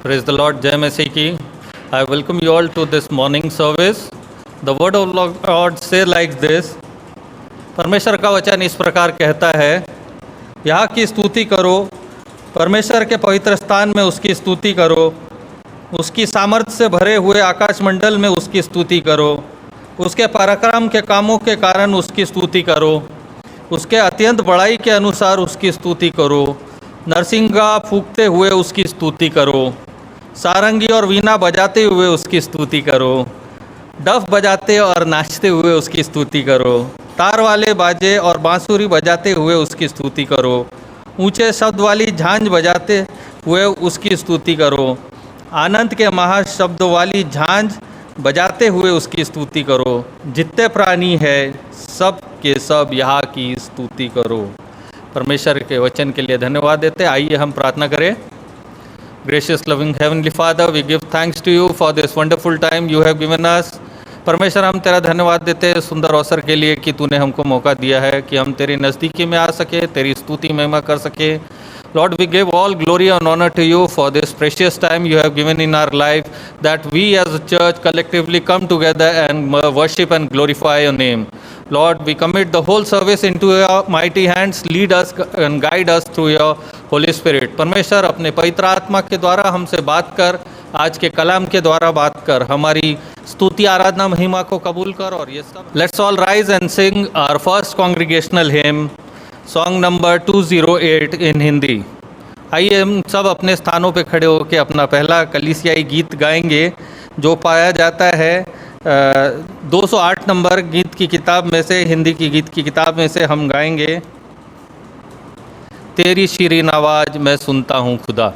Praise the Lord, Jai Messi ki. I welcome you all to this morning service. The word of Lord say like this. परमेश्वर का वचन इस प्रकार कहता है, यहाँ की स्तुति करो, परमेश्वर के पवित्र स्थान में उसकी स्तुति करो, उसकी सामर्थ्य से भरे हुए आकाश मंडल में उसकी स्तुति करो, उसके पराक्रम के कामों के कारण उसकी स्तुति करो, उसके अत्यंत बड़ाई के अनुसार उसकी स्तुति करो, नरसिंगा फूंकते हुए उसकी स्तुति करो, सारंगी और वीणा बजाते हुए उसकी स्तुति करो, डफ बजाते और नाचते हुए उसकी स्तुति करो, तार वाले बाजे और बांसुरी बजाते हुए उसकी स्तुति करो, ऊंचे शब्द वाली झांझ बजाते हुए उसकी स्तुति करो, आनंद के महाशब्द वाली झांझ बजाते हुए उसकी स्तुति करो, जितने प्राणी है सब के सब यहाँ की स्तुति करो। परमेश्वर के वचन के लिए धन्यवाद देते। आइए हम प्रार्थना करें। Gracious loving heavenly Father, we give thanks to you for this wonderful time you have given us. परमेश्वर हम तेरा धन्यवाद देते हैं सुंदर अवसर के लिए कि तूने हमको मौका दिया है कि हम तेरी नज़दीकी में आ सके, तेरी स्तुति महिमा कर सके। Lord, we give all glory and honor to you for this precious time you have given in our life, that we as a church collectively come together and worship and glorify your name. Lord, we commit the whole service into your mighty hands. Lead us and guide us through your Holy Spirit. परमेश्वर अपने पवित्र आत्मा के द्वारा हमसे बात कर, आज के कलाम के द्वारा बात कर, हमारी स्तुति आराधना महिमा को कबूल कर। और ये सब let's all rise and sing our first congregational hymn, song number 208 in Hindi. आइए हम सब अपने स्थानों पे खड़े होकर अपना पहला कलीसियाई गीत गाएंगे, जो पाया जाता है 208 नंबर गीत की किताब में से, हिंदी की गीत की किताब में से हम गाएंगे, तेरी शीरीन आवाज़ मैं सुनता हूँ खुदा।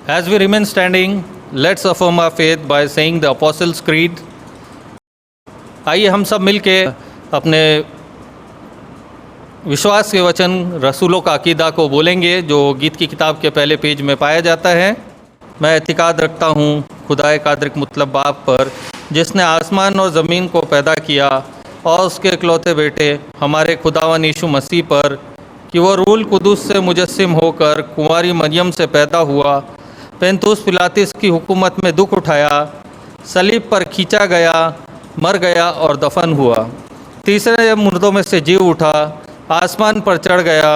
As we remain standing, let's affirm our faith by saying the Apostles' Creed. आइए हम सब मिलके अपने विश्वास के वचन रसूलों का अकीदा को बोलेंगे, जो गीत की किताब के पहले पेज में पाया जाता है। मैं एतिकाद रखता हूँ खुदाए कादिर मतलब बाप पर, जिसने आसमान और ज़मीन को पैदा किया, और उसके इकलौते बेटे हमारे खुदावन यीशु मसीह पर, कि वो रूल कुदूस से मुजस्सिम होकर कुंवारी मरियम से पैदा हुआ, पेंतुस पिलातिस की हुकूमत में दुख उठाया, सलीब पर खींचा गया, मर गया और दफन हुआ, तीसरे मुर्दों में से जी उठा, आसमान पर चढ़ गया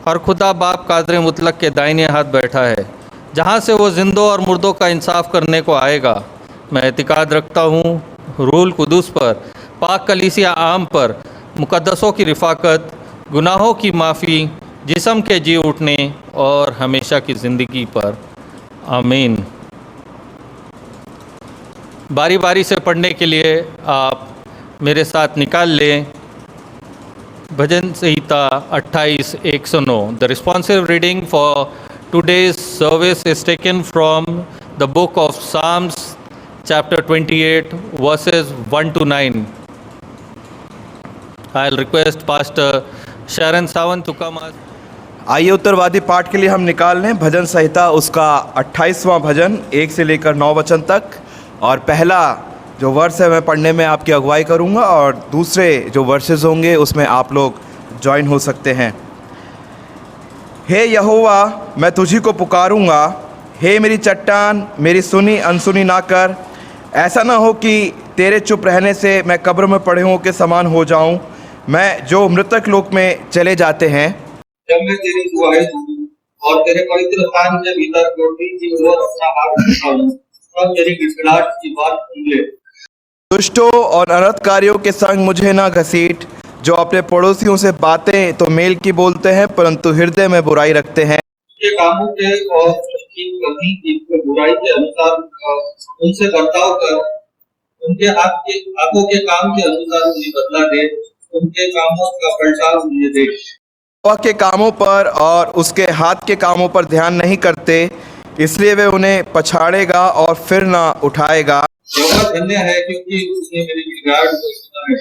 और खुदा बाप कादिर मुतलक के दाहिने हाथ बैठा है, जहाँ से वो जिंदों और मुर्दों का इंसाफ करने को आएगा। मैं एतिकाद रखता हूँ रूल कुदूस पर, पाक कलीसिया आम पर, मुकद्दसों की रिफाकत, गुनाहों की माफ़ी, जिस्म के जी उठने और हमेशा की ज़िंदगी पर। आमीन। बारी बारी से पढ़ने के लिए आप मेरे साथ निकाल लें भजन संहिता 28:109। The responsive reading for today's service is taken from the book of Psalms chapter 28 verses 1 to 9। I will request pastor Sharan Sawant to कम। आइए उत्तरवादी पाठ के लिए हम निकाल लें भजन संहिता उसका 28वां भजन 1 से लेकर 9 वचन तक। और पहला जो वर्स है मैं पढ़ने में आपकी अगुवाई करूंगा, और दूसरे जो वर्सेस होंगे उसमें आप लोग ज्वाइन हो सकते हैं। हे यहोवा, मैं तुझी को पुकारूंगा, हे मेरी चट्टान, मेरी सुनी अनसुनी ना कर। ऐसा ना हो कि तेरे चुप रहने से मैं कब्र में पड़े हुओं के समान हो जाऊं, मैं जो मृतक लोक में चले जाते हैं। जब मैं तेरी दुआएं सुनूं और तेरे पवित्र स्थान के भीतर रोटी की ओर अपना हाथ उठाऊं, तब मेरी गिड़गिड़ाहट की बात सुन ले। दुष्टों और अनर्थकारियों के संग मुझे ना घसीट, जो अपने पड़ोसियों से बातें तो मेल की बोलते हैं, परंतु हृदय में बुराई रखते हैं। उनके कामों के और उनकी करनी की बुराई के अनुसार उनसे बर्ताव कर, उनके हाथों के काम के अनुसार उन्हें बदला दे, उनके कामों का पलटा उन्हें दे। वह के कामों पर और उसके हाथ के कामों पर ध्यान नहीं करते, इसलिए वे उन्हें पछाड़ेगा और फिर ना उठाएगा। यहोवा धन्य है, क्योंकि उसने मेरी गिड़गिड़ाहट को सुना है।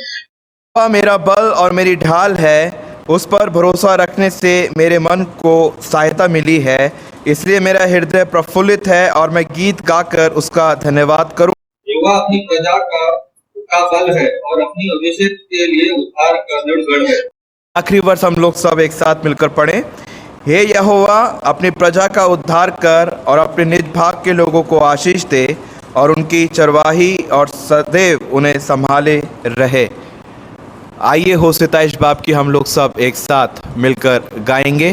वह मेरा बल और मेरी ढाल है, उस पर भरोसा रखने से मेरे मन को सहायता मिली है। इसलिए मेरा हृदय प्रफुल्लित है और मैं गीत गाकर उसका धन्यवाद करूं। यहोवा अपनी प्रजा का बल है और अपनी अभिषेक के लिए उद्धार का दृढ़ गढ़ है। आखिरी वर्ष हम लोग सब एक साथ मिलकर पढ़ें। हे यहोवा, अपनी प्रजा का उद्धार कर और अपने निज भाग के लोगों को आशीष दे, और उनकी चरवाही और सदैव उन्हें संभाले रहे। आइए होशे इस बाप की हम लोग सब एक साथ मिलकर गाएंगे।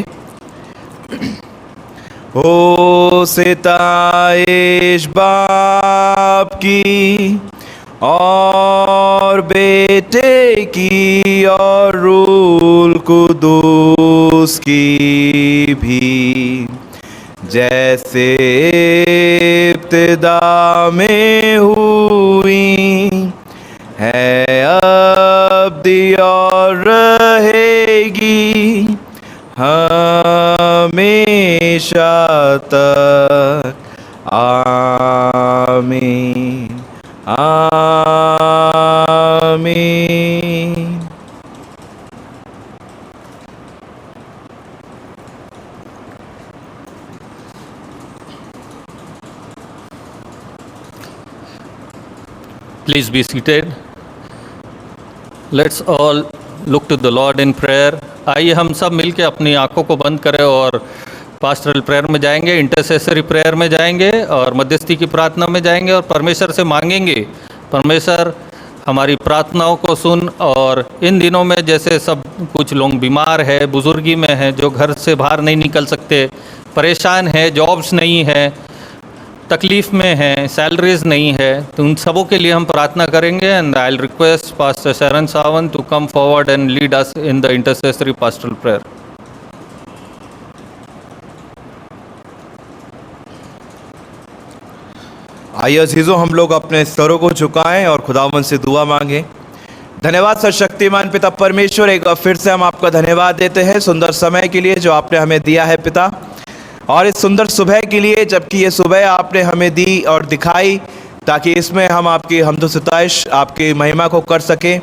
होशे इस बाप की और बेटे की और रूल कुदूस की भी, जैसे इब्तिदा में हुई है, अब दी और रहेगी हमेशा तक। आमीन आमीन। Please be seated. Let's all look to the Lord in prayer. आइए हम सब मिलके अपनी आंखों को बंद करें और पास्टरल प्रेयर में जाएंगे, इंटरसेसरी प्रेयर में जाएंगे और मध्यस्थी की प्रार्थना में जाएंगे और परमेश्वर से मांगेंगे, परमेश्वर हमारी प्रार्थनाओं को सुन। और इन दिनों में जैसे सब कुछ लोग बीमार है, बुजुर्गी में हैं, जो घर से बाहर नहीं निकल सकते, परेशान है, जॉब्स नहीं है, तकलीफ़ में हैं, सैलरीज नहीं है, तो उन सबों के लिए हम प्रार्थना करेंगे। And I will request pastor Sharan Sawant to come forward and lead us in the intercessory pastoral prayer. आइए अजीजों, हम लोग अपने सरों को झुकाएं और खुदावन से दुआ मांगें। धन्यवाद सर्वशक्तिमान पिता परमेश्वर, एक बार फिर से हम आपका धन्यवाद देते हैं सुंदर समय के लिए जो आपने हमें दिया है पिता। और इस सुंदर सुबह के लिए, जबकि ये सुबह आपने हमें दी और दिखाई, ताकि इसमें हम आपकी हम्द सिताइश, आपकी महिमा को कर सकें।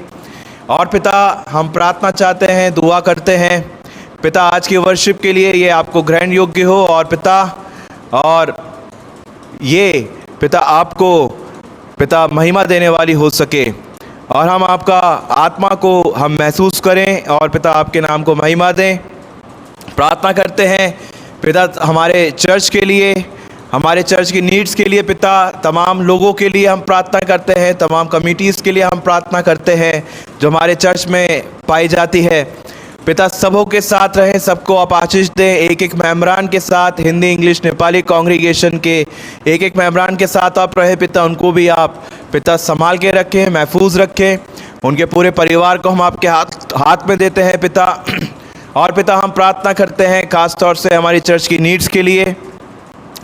और पिता, हम प्रार्थना चाहते हैं, दुआ करते हैं पिता, आज की वर्शिप के लिए ये आपको ग्रहण योग्य हो, और पिता, और ये पिता आपको पिता महिमा देने वाली हो सके, और हम आपका आत्मा को हम महसूस करें, और पिता आपके नाम को महिमा दें। प्रार्थना करते हैं पिता हमारे चर्च के लिए, हमारे चर्च की नीड्स के लिए पिता, तमाम लोगों के लिए हम प्रार्थना करते हैं, तमाम कमिटीज़ के लिए हम प्रार्थना करते हैं जो हमारे चर्च में पाई जाती है। पिता सबों के साथ रहें, सबको आप आशीष दें। एक एक मेम्बरान के साथ, हिंदी इंग्लिश नेपाली कांग्रीगेशन के एक एक मेम्बरान के साथ आप रहें पिता, उनको भी आप पिता संभाल के रखें, महफूज रखें। उनके पूरे परिवार को हम आपके हाथ में देते हैं पिता। और पिता हम प्रार्थना करते हैं ख़ास तौर से हमारी चर्च की नीड्स के लिए।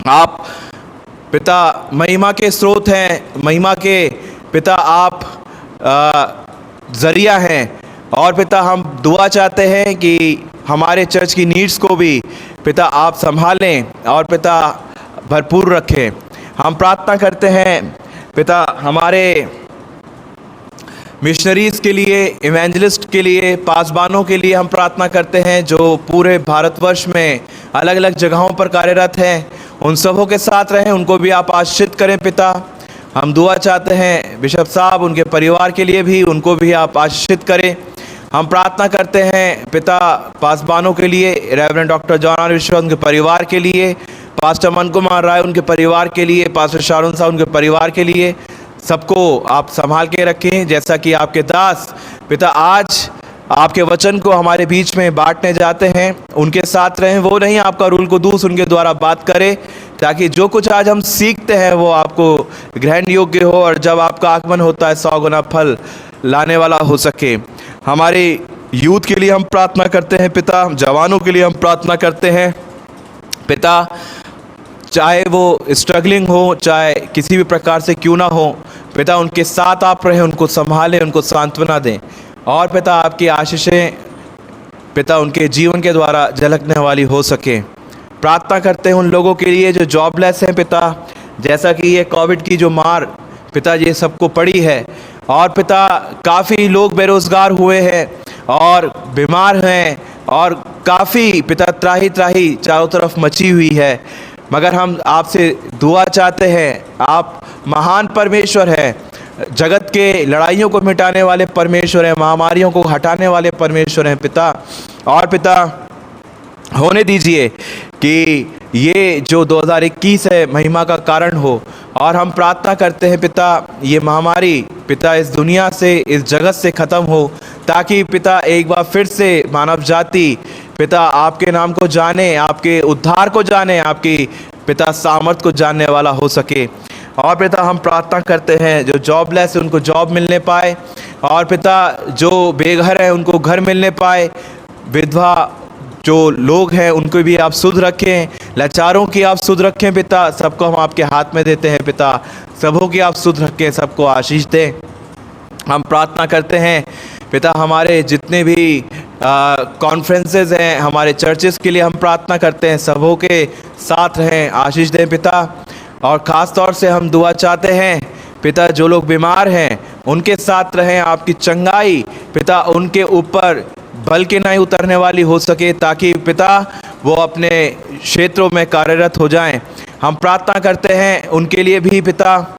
आप पिता महिमा के स्रोत हैं, महिमा के पिता आप ज़रिया हैं, और पिता हम दुआ चाहते हैं कि हमारे चर्च की नीड्स को भी पिता आप संभालें और पिता भरपूर रखें। हम प्रार्थना करते हैं पिता हमारे मिशनरीज़ के लिए, इवेंजलिस्ट के लिए, पासबानों के लिए हम प्रार्थना करते हैं जो पूरे भारतवर्ष में अलग अलग जगहों पर कार्यरत हैं। उन सबों के साथ रहें, उनको भी आप आशीषित करें पिता। हम दुआ चाहते हैं बिशप साहब, उनके परिवार के लिए भी, उनको भी आप आशीषित करें। हम प्रार्थना करते हैं पिता पासबानों के लिए, रेवरेंड डॉक्टर जॉन आर विश्वास उनके परिवार के लिए, पास्टर मन कुमार राय उनके परिवार के लिए, पास्टर शारून साहब उनके परिवार के लिए, सबको आप संभाल के रखें। जैसा कि आपके दास पिता आज आपके वचन को हमारे बीच में बांटने जाते हैं, उनके साथ रहें। वो नहीं, आपका रूल कुदूस उनके द्वारा बात करे, ताकि जो कुछ आज हम सीखते हैं वो आपको ग्रहण योग्य हो, और जब आपका आगमन होता है 100 गुना फल लाने वाला हो सके। हमारे यूथ के लिए हम प्रार्थना करते हैं पिता, जवानों के लिए हम प्रार्थना करते हैं पिता, चाहे वो स्ट्रगलिंग हो, चाहे किसी भी प्रकार से क्यों ना हो पिता, उनके साथ आप रहें, उनको संभालें, उनको सांत्वना दें, और पिता आपकी आशीषें पिता उनके जीवन के द्वारा झलकने वाली हो सके। प्रार्थना करते हैं उन लोगों के लिए जो जॉबलेस हैं पिता, जैसा कि ये कोविड की जो मार पिता ये सबको पड़ी है, और पिता काफ़ी लोग बेरोज़गार हुए हैं और बीमार हैं, और काफ़ी पिता त्राही त्राही चारों तरफ मची हुई है। मगर हम आपसे दुआ चाहते हैं, आप महान परमेश्वर हैं, जगत के लड़ाइयों को मिटाने वाले परमेश्वर हैं, महामारियों को हटाने वाले परमेश्वर हैं पिता। और पिता होने दीजिए कि ये जो 2021 है महिमा का कारण हो, और हम प्रार्थना करते हैं पिता ये महामारी पिता इस दुनिया से, इस जगत से ख़त्म हो, ताकि पिता एक बार फिर से मानव जाति पिता आपके नाम को जाने, आपके उद्धार को जाने, आपकी पिता सामर्थ को जानने वाला हो सके। और पिता हम प्रार्थना करते हैं जो जॉबलेस है उनको जॉब मिलने पाए, और पिता जो बेघर हैं उनको घर मिलने पाए, विधवा जो लोग हैं उनको भी आप सुध रखें, लाचारों की आप सुध रखें पिता। सबको हम आपके हाथ में देते हैं पिता, सबों की आप सुध रखें, सबको आशीष दें। हम प्रार्थना करते हैं पिता हमारे जितने भी कॉन्फ्रेंसेस हैं, हमारे चर्चेस के लिए हम प्रार्थना करते हैं, सबों के साथ रहें, आशीष दें पिता। और ख़ास तौर से हम दुआ चाहते हैं पिता जो लोग बीमार हैं उनके साथ रहें, आपकी चंगाई पिता उनके ऊपर बल के नहीं उतरने वाली हो सके, ताकि पिता वो अपने क्षेत्रों में कार्यरत हो जाएं। हम प्रार्थना करते हैं उनके लिए भी पिता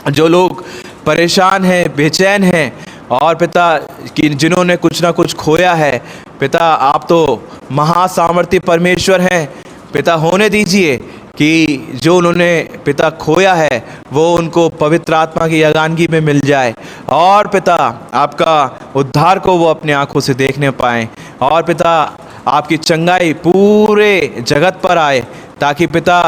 जो लोग परेशान हैं, बेचैन हैं, और पिता कि जिन्होंने कुछ ना कुछ खोया है पिता, आप तो महासामर्थी परमेश्वर हैं पिता। होने दीजिए कि जो उन्होंने पिता खोया है वो उनको पवित्र आत्मा की यगानगी में मिल जाए, और पिता आपका उद्धार को वो अपनी आंखों से देखने पाएँ, और पिता आपकी चंगाई पूरे जगत पर आए, ताकि पिता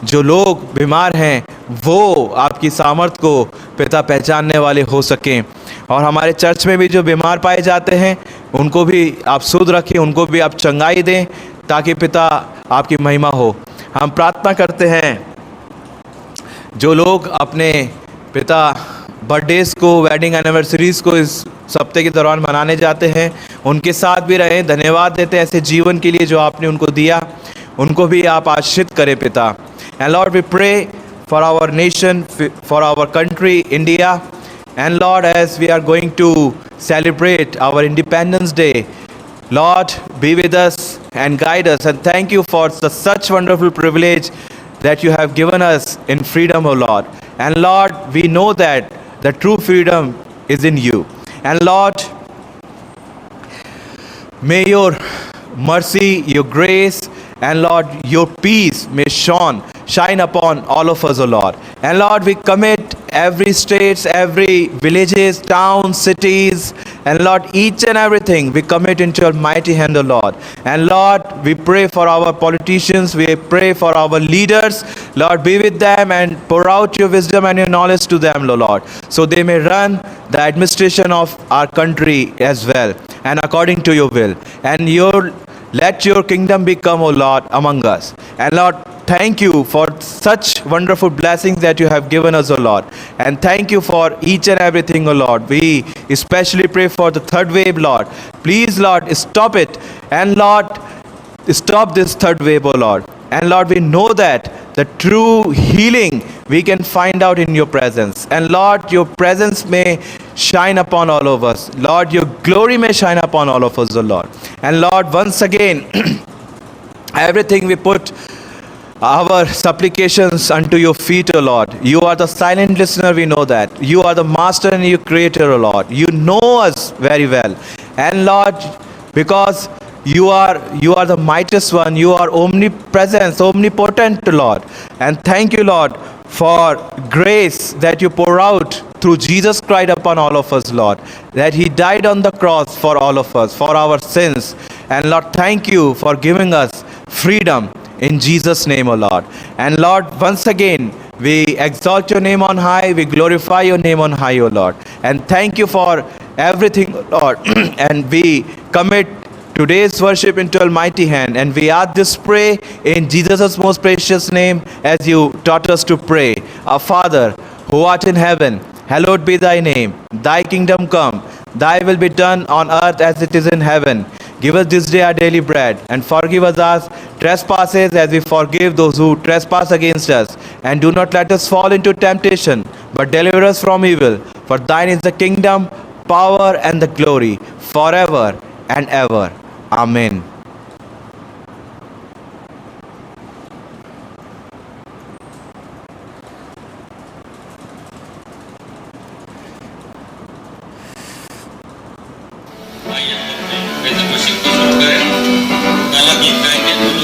जो लोग बीमार हैं वो आपकी सामर्थ को पिता पहचानने वाले हो सकें। और हमारे चर्च में भी जो बीमार पाए जाते हैं उनको भी आप सुध रखें, उनको भी आप चंगाई दें, ताकि पिता आपकी महिमा हो। हम प्रार्थना करते हैं जो लोग अपने पिता बर्थडेज़ को, वेडिंग एनिवर्सरीज़ को इस हफ्ते के दौरान मनाने जाते हैं, उनके साथ भी रहें, धन्यवाद देते हैं ऐसे जीवन के लिए जो आपने उनको दिया। उनको भी आप आशीषित करें पिता। And Lord we pray for our nation, for our country India, and Lord as we are going to celebrate our independence day, Lord, be with us and guide us, and thank you for such wonderful privilege that you have given us in freedom, O Lord. And Lord, we know that the true freedom is in you. And Lord, may your mercy, your grace, and Lord, your peace may shine upon all of us, O Lord. And Lord, we commit every states, every villages, towns, cities, and Lord, each and everything we commit into your mighty hand, O Lord. And Lord, we pray for our politicians, we pray for our leaders. Lord, be with them and pour out your wisdom and your knowledge to them, O Lord, so they may run the administration of our country as well, and according to your will. And let your kingdom become, O Lord, among us. And Lord, thank you for such wonderful blessings that you have given us, O Lord. And thank you for each and everything, O Lord. We especially pray for the third wave, Lord. Please, Lord, stop it. And Lord, stop this third wave, O Lord. And Lord, we know that the true healing we can find out in your presence. And Lord, your presence may shine upon all of us. Lord, your glory may shine upon all of us, O Lord. And Lord, once again, everything we put our supplications unto your feet, O Lord. You are the silent listener, we know that. You are the master and you creator, O Lord. You know us very well. And Lord, because you are the mightiest one, you are omnipresent, omnipotent, Lord. And thank you, Lord, for grace that you pour out through Jesus Christ upon all of us, Lord. That he died on the cross for all of us, for our sins. And Lord, thank you for giving us freedom in Jesus' name, O Lord. And Lord, once again, we exalt your name on high, we glorify your name on high, O Lord. And thank you for everything, Lord. And we commit today's worship into Almighty hand, and we ask this pray in Jesus' most precious name, as you taught us to pray. Our Father, who art in heaven, hallowed be thy name. Thy kingdom come, thy will be done on earth as it is in heaven. Give us this day our daily bread, and forgive us our trespasses as we forgive those who trespass against us. And do not let us fall into temptation, but deliver us from evil. For thine is the kingdom, power, and the glory, forever and ever. Amen. आइए हम अपने वैसे worship को शुरू करें। पहला गीत गाएंगे बोलो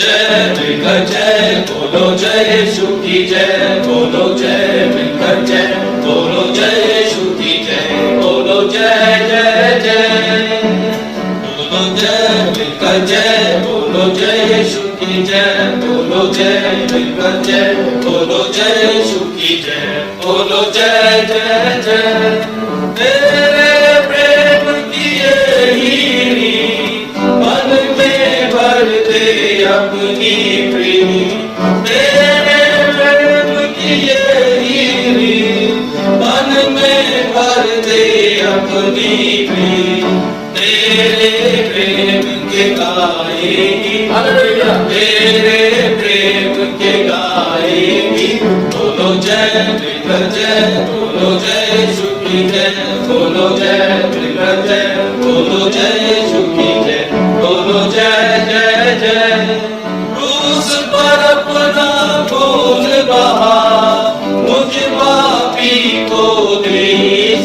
जय मिलकर जय। बोलो जय यीशु की जय, बोलो जय मिलकर जय, बोलो जय यीशु की जय, बोलो जय जय जय, बोलो जय मिलकर जय, बोलो जय यीशु की जय, बोलो जय मिलकर जय, बोलो जय यीशु की जय, बोलो जय जय जय। तेरे प्रेम की यही रीत मन में भर दे अपनी प्रीति, तेरे प्रेम की यही रीत मन में भर दे अपनी प्रीति, तेरे प्रेम के गाएगी, तेरे प्रेम के गाएगी। बोलो जय मिलकर जय, बोलो जय यीशु की जय, बोलो जय मिलकर जय, बोलो जय यीशु की जय, बोलो जय जय जय। क्रूस पर अपना खून बहा, मुझ पापी को दे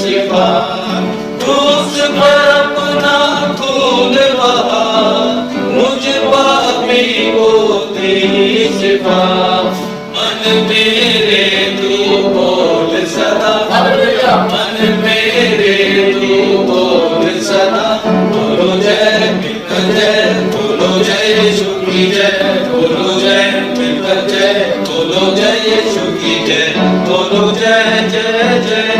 शिफा, क्रूस पर अपना खून बहा, मुझ पापी को दे शिफा। मन मेरे तू बोल सदा, मन मेरे तू बोल सदा। बोलो जय मिलकर जय, बोलो जय यीशु की जय, बोलो जय मिलकर जय, बोलो जय यीशु की जय, बोलो जय जय जय।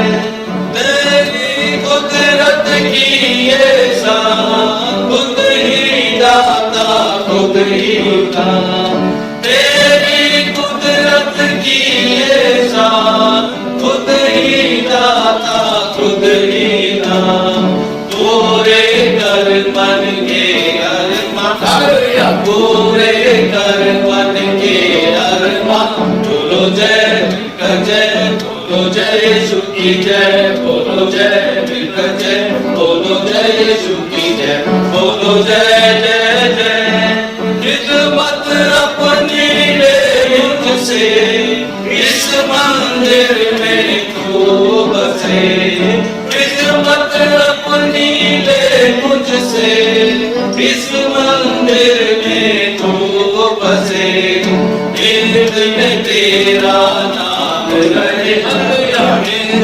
तेरी कुदरत की ये शान, खुद ही दाता खुद ही दाता, तेरी कुदरत की ये शान, खुद ही दाता खुद ही दाता। तोरे कर मन के अरमान पूरे कर मन के अरमान। बोलो जय बोलो जय यीशु की जय, बोलो जय मिलकर जय, बोलो जय यीशु की जय, बोलो जय जय जय। खिदमत अपनी ले मुझसे, इस मंदिर में तू बसे। खिदमत अपनी ले मुझसे, इस मंदिर में तू बसे। में तेरा नाम रहे,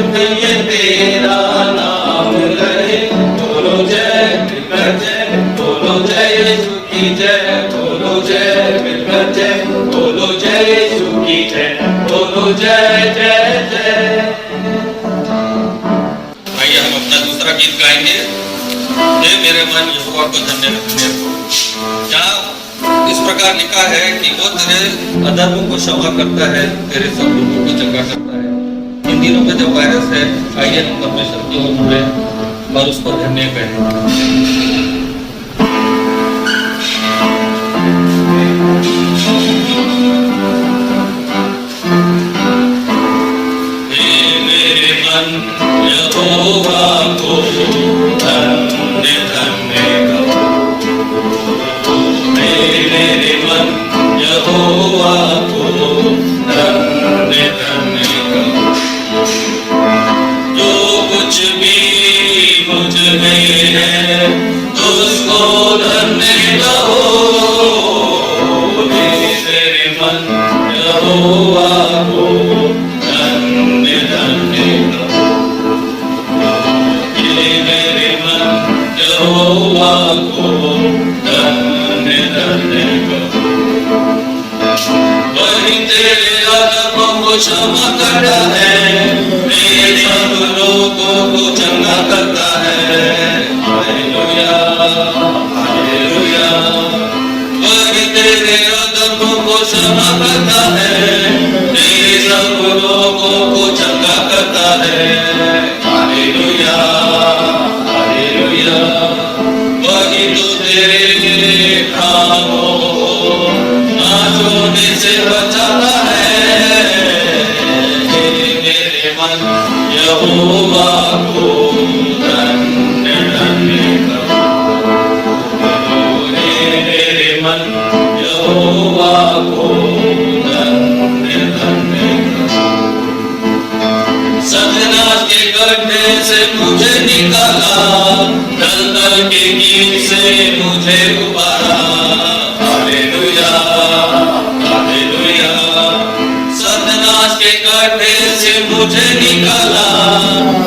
में तेरा नाम रहे। बोलो जय मिलकर जय, बोलो जय यीशु की जय, बोलो जय मिलकर जय, बोलो जय यीशु की जय, बोलो जय जय जय। आइए हम अपना दूसरा गीत गाएंगे, हे मेरे मन यहोवा को धन्य रखने को। जहाँ इस प्रकार लिखा है कि वो तेरे अधर्मों को क्षमा करता है, तेरे सब दुखों को चंगा करता है। इन दिनों में जो वायरस है, आइए हम परमेश्वर की ओर मुड़े और उसको धन्य कहें। यहोवा को धन्य धन्य कहो, मेरे मन यहोवा को धन्य धन्य कहो। जो कुछ भी मुझ में है उसको धन्य कहो, मेरे मन यहोवा को धन्य धन्य कहो। यहोवा को धन्य धन्य कहो। वही तेरे अधर्मों को क्षमा करता है, मेरे सब रोगों को चंगा करता है। Hallelujah hallelujah. वही तेरे अधर्मों को क्षमा करता है, मेरे सब रोगों को चंगा करता है। Hallelujah hallelujah. वही तो तेरे कामों नाश होने से बचाता है, मेरे मन यहोवा को धन्य धन्य कहो। मेरे मन यहोवा को धन्य धन्य कहो। सतनाश के गड्ढे से मुझे निकाला, दलदल के कीट से मुझे उबारा। Hallelujah hallelujah. सतनाश के गड्ढे से मुझे निकाला,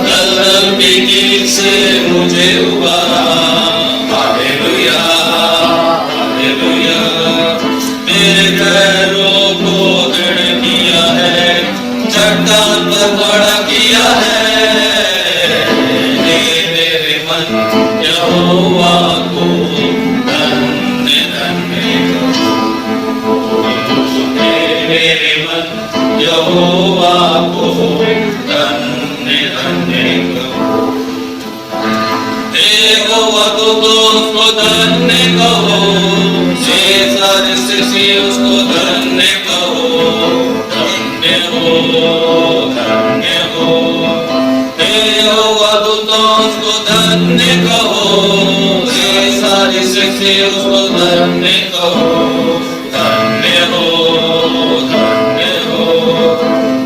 दलदल के कीट से मुझे उबारा। Hallelujah hallelujah. मेरे पैरों को दृढ़ किया है, चट्टान पर खड़ा किया है। मेरे मन यहोवा को धन्य धन्य कहो, मेरे मन यहोवा को धन्य धन्य कहो। यहोवा को उसको धन्य कहो, से सारे सृष्टि उसको धन्य कहो। धन्य हो धन्य हो। यहोवा दूतों उसको धन्य कहो, से सारी सृष्टि उसको धन्य कहो। धन्य हो धन्य हो।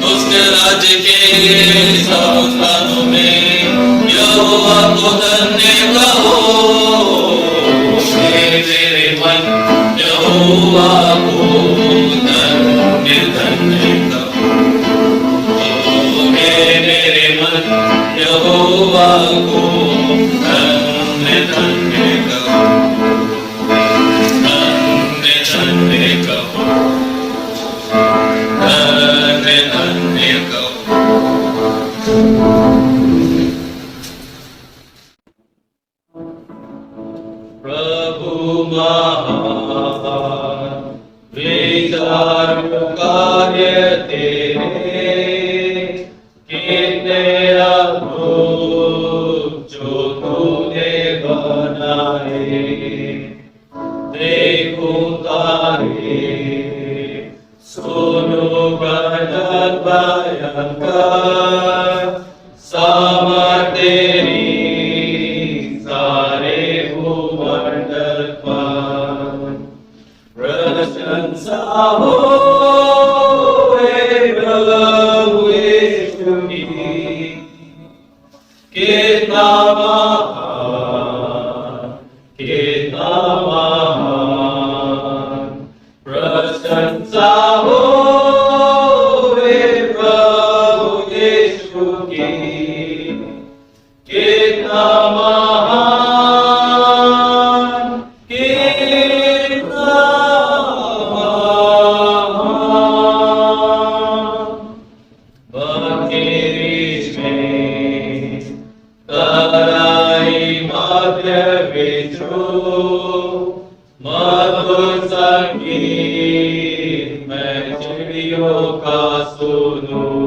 उसके राज्य के सब स्थानों में यहोवा को धन्य कहो, मेरे मन यहोवा को धन्य धन्य कहो। मेरे मन यहोवा को धन्य धन्य कहो, धन्य धन्य कहो, धन्य धन्य कहो। प्रभु महान विचार कार्य तेरे, कितने अद्भुत जो तूने बनाए। पुकारे, सुनो गजब भयंकर, सामर्थ तेरी सारे भूमंडल पर। प्रशंसा हो हे प्रभु यीशु की, कितना महान, कितना महान। प्रशंसा हो हे प्रभु यीशु की, कितना महान, कितना महान। बखेरीश में तराई मध्य विष्णु, मधुर संगीत मैं चिड़ियों का सुनूं।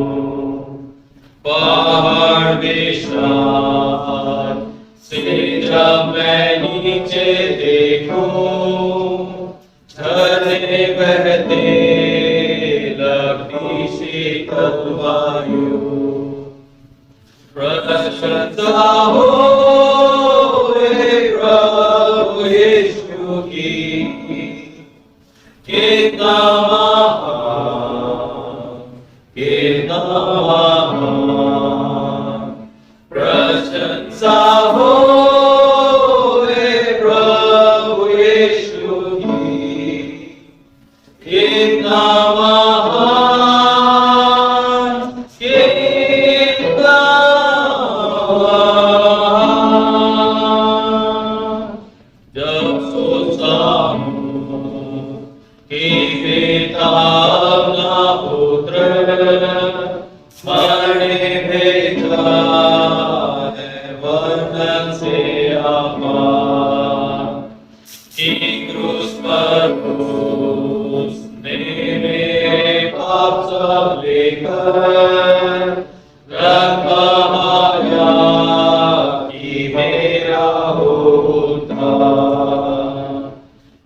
पहाड़ विशाल से जब मैं नीचे देखूं, झरने बहते लगती शीतल वायु। प्रशंसा हो हे प्रभु यीशु की, कितना महान, कितना महान। प्रशंसा हो हे प्रभु यीशु की, कितना महान, कितना महान। जब सोचता हूँ कि पिता अपना पुत्र मरने भेजा है वर्णन से अपार, कि क्रूस पर उसने मेरे पाप सब लेकर रख बहाया कि मेरा हो उद्धार।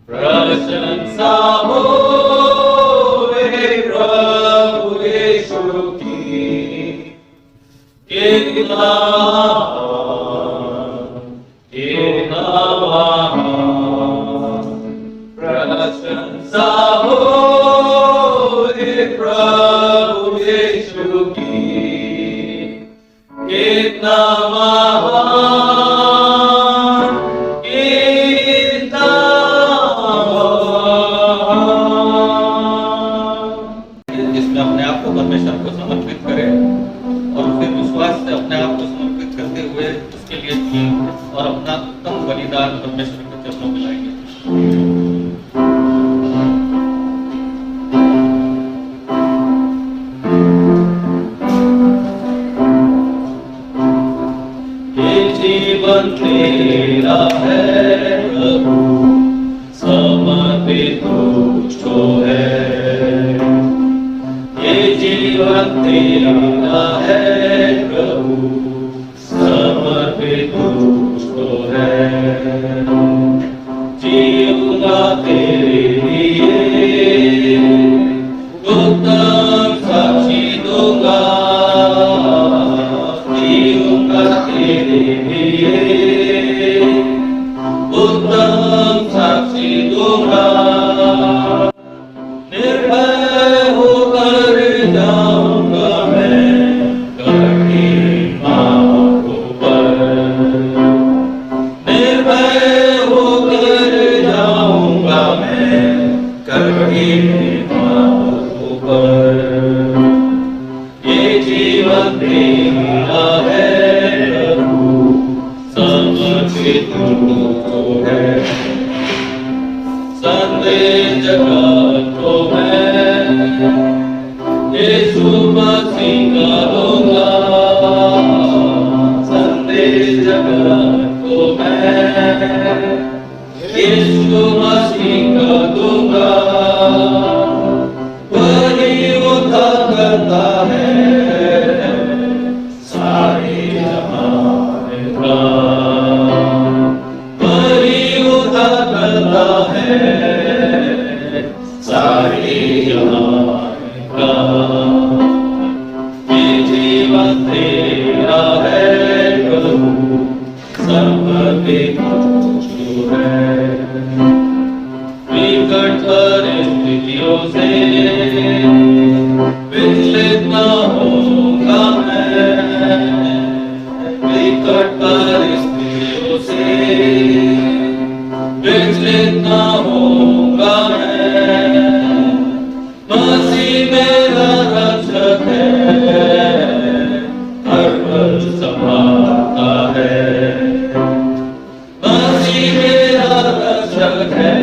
प्रशंसा हो हे प्रभु यीशु की, कितना महान, कितना महान। प्रशंसा हो हे प्रभु यीशु की, कितना महान, कितना महान। जिसमें अपने आप को परमेश्वर को समर्पित करें और फिर विश्वास से अपने आप को समर्पित करते हुए उसके लिए जिए और अपना उत्तम बलिदान परमेश्वर के चरणों में लाएंगे। ये जीवन तेरा है प्रभु, समर्पित तुझको है। ये जीवन तेरा है प्रभु, समर्पित तुझको है। जीऊंगा तेरे लिए, उत्तम साक्षी दूंगा। जीऊंगा तेरे लिए, उत्तम साक्षी दूंगा। निर्भय होकर जाऊंगा मैं कठिन मार्गों पर। निर्भय होकर जाऊंगा मैं कठिन मार्गों पर। ये जीवन तेरा है प्रभु, समर्पित तुझको है। संदेश जगत को मैं यीशु मसीह का दूंगा। संदेश जगत को मैं यीशु मसीह का दूंगा। वही उद्धार करता है सारे जहान का। वही उद्धार करता है परिस्थितियों से विचलित न होऊंगा मैं, विकट परिस्थितियों से विचलित न होऊंगा मैं। मसीह मेरा रक्षक है, हर पल संभालता है। मसीह मेरा रक्षक है,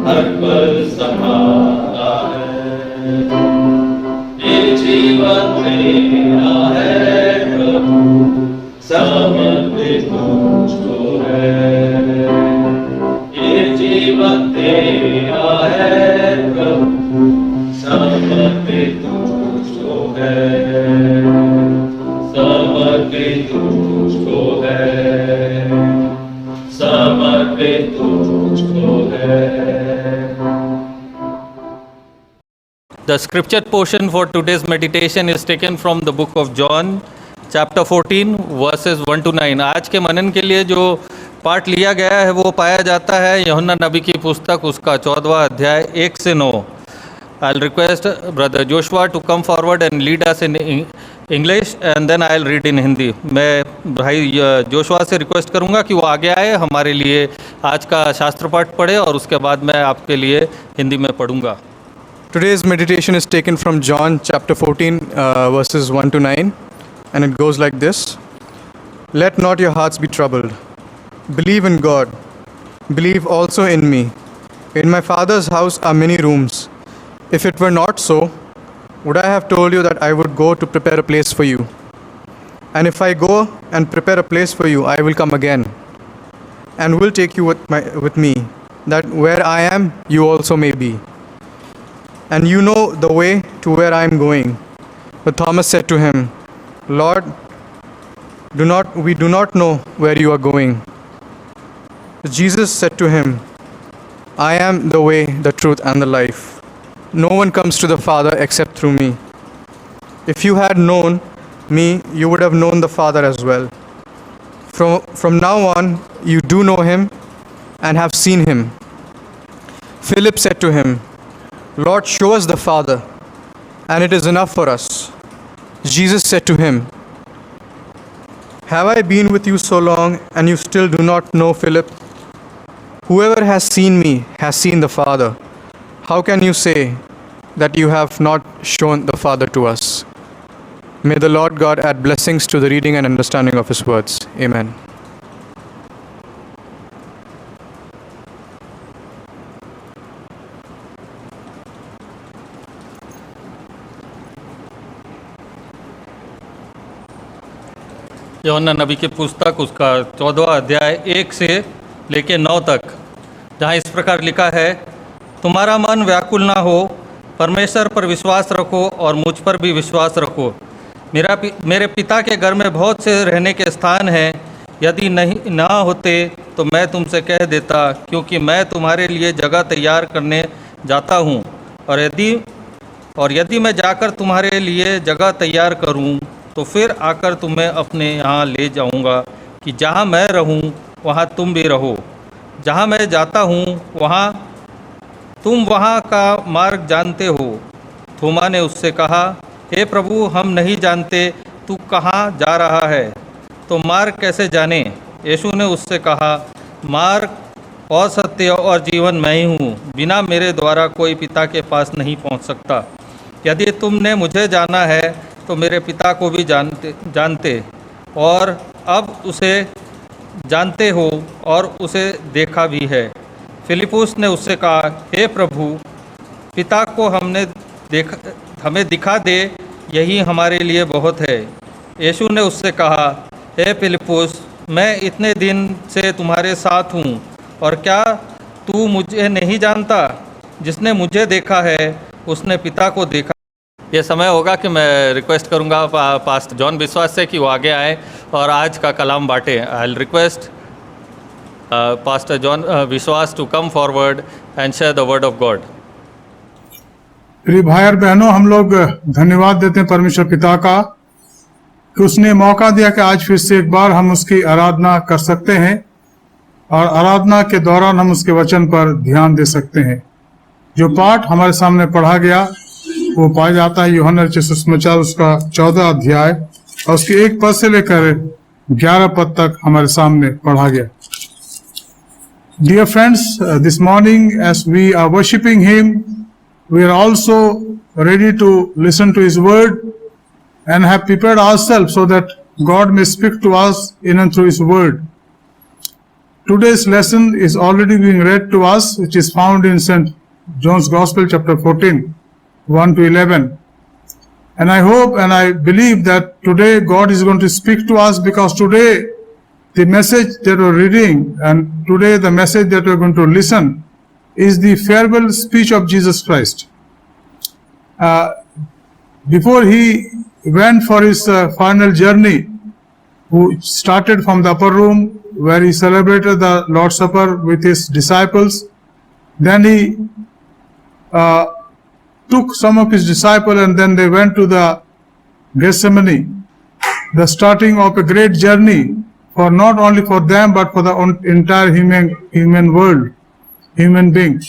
हर पल संभालता है। ये जीवन मेरा है प्रभु, समर्पित तुझको है। ये जीवन तेरा है प्रभु, समर्पित तुझको है, समर्पित तुझको है, समर्पित तुझको है। The scripture portion for today's meditation is taken from the book of John, chapter 14, verses 1 to 9. आज के मनन के लिए जो पाठ लिया गया है वो पाया जाता है यूहन्ना नबी की पुस्तक उसका 14वां अध्याय 1 से 9. I'll request Brother Joshua to come forward and lead us in English and then I'll read in Hindi. मैं भाई जोशुआ से रिक्वेस्ट करूंगा कि वो आगे आए, हमारे लिए आज का शास्त्र पाठ पढ़े और उसके बाद मैं आपके लिए हिंदी में पढ़ूंगा. Today's meditation is taken from John chapter 14 verses 1 to 9 and it goes like this. Let not your hearts be troubled. Believe in God. Believe also in me. In my Father's house are many rooms. If it were not so, would I have told you that I would go to prepare a place for you? And if I go and prepare a place for you, I will come again and will take you with me, that where I am, you also may be. And you know the way to where I am going. But Thomas said to him, Lord, we do not know where you are going. Jesus said to him, I am the way, the truth, and the life. No one comes to the Father except through me. If you had known me, you would have known the Father as well. From now on, you do know him and have seen him. Philip said to him, Lord, show us the Father, and it is enough for us. Jesus said to him, Have I been with you so long, and you still do not know Philip? Whoever has seen me has seen the Father. How can you say that you have not shown the Father to us? May the Lord God add blessings to the reading and understanding of his words. Amen. यूहन्ना नबी की पुस्तक उसका 14वां अध्याय 1 से लेके 9 तक, जहाँ इस प्रकार लिखा है, तुम्हारा मन व्याकुल ना हो, परमेश्वर पर विश्वास रखो और मुझ पर भी विश्वास रखो. मेरे पिता के घर में बहुत से रहने के स्थान हैं. यदि नहीं ना होते तो मैं तुमसे कह देता, क्योंकि मैं तुम्हारे लिए जगह तैयार करने जाता हूँ. और यदि मैं जाकर तुम्हारे लिए जगह तैयार करूँ तो फिर आकर तुम्हें अपने यहाँ ले जाऊँगा, कि जहाँ मैं रहूँ वहाँ तुम भी रहो. जहाँ मैं जाता हूँ तुम वहाँ का मार्ग जानते हो. थोमा ने उससे कहा, हे प्रभु, हम नहीं जानते तू कहाँ जा रहा है, तो मार्ग कैसे जाने? यीशु ने उससे कहा, मार्ग और सत्य और जीवन मैं ही हूँ. बिना मेरे द्वारा कोई पिता के पास नहीं पहुँच सकता. यदि तुमने मुझे जाना है तो मेरे पिता को भी जानते और अब उसे जानते हो और उसे देखा भी है. फिलिपुस ने उससे कहा, हे प्रभु, पिता को हमें दिखा दे, यही हमारे लिए बहुत है. यीशु ने उससे कहा, हे फिलिपुस, मैं इतने दिन से तुम्हारे साथ हूँ और क्या तू मुझे नहीं जानता? जिसने मुझे देखा है उसने पिता को देखा. ये समय होगा कि मैं रिक्वेस्ट करूंगा पास्टर जॉन विश्वास से कि वो आगे आए और आज का कलाम बांटे. I will request pastor John Vishwas to come forward and share the word of God. प्रिय भाई और बहनों, हम लोग धन्यवाद देते हैं परमेश्वर पिता का कि उसने मौका दिया कि आज फिर से एक बार हम उसकी आराधना कर सकते हैं और आराधना के दौरान हम उसके वचन पर ध्यान दे सकते हैं. जो पाठ हमारे सामने पढ़ा गया वो पाया जाता है यूहन्ना रचित सुसमाचार उसका 14 अध्याय और उसके 1 पद से लेकर 11 पद तक हमारे सामने पढ़ा गया। Dear friends, this morning as we are worshiping Him, we are also ready to listen to His word and have prepared ourselves so that God may speak to us in and through His word. Today's lesson is already being read to us, which is found in St. John's Gospel, chapter 14, 1 to 11. And I hope and I believe that today God is going to speak to us, because today the message that we're reading and today the message that we're going to listen is the farewell speech of Jesus Christ. Before He went for His final journey, who started from the upper room where He celebrated the Lord's Supper with His disciples. Then He took some of His disciples and then they went to the Gethsemane, the starting of a great journey for not only for them but for the entire human world, human being.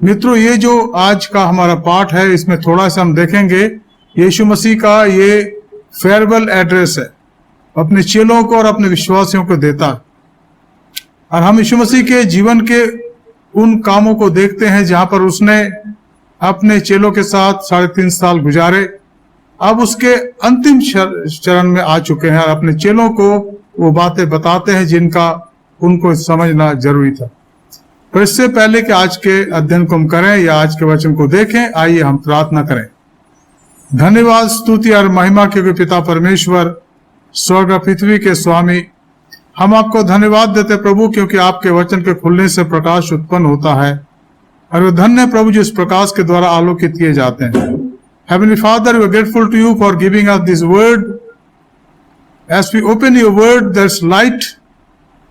मित्रों, ये जो आज का हमारा पाठ है इसमें थोड़ा सा हम देखेंगे यीशु मसीह का ये फेयरवेल एड्रेस है, अपने चेलों को और अपने विश्वासियों को देता है। और हम यीशु मसीह के जीवन के उन कामों को देखते हैं जहां पर उसने अपने चेलों के साथ 3.5 साल गुजारे। अब उसके अंतिम चरण में आ चुके हैं और अपने चेलों को वो बातें बताते हैं जिनका उनको समझना जरूरी था। पर इससे पहले कि आज के अध्ययन को हम करें या आज के वचन को देखें, आइए हम प्रार्थना करें। धन्यवाद, स्तुति और महिमा के पिता परमेश्वर, स्वर्ग और पृथ्वी के स्वामी, हम आपको धन्यवाद देते प्रभु, क्योंकि आपके वचन के खुलने से प्रकाश उत्पन्न होता है और वो धन्य प्रभु जिस प्रकाश के द्वारा आलोकित किए जाते हैं। Heavenly Father, we are grateful to you for giving us this word. As we open your word, there's light,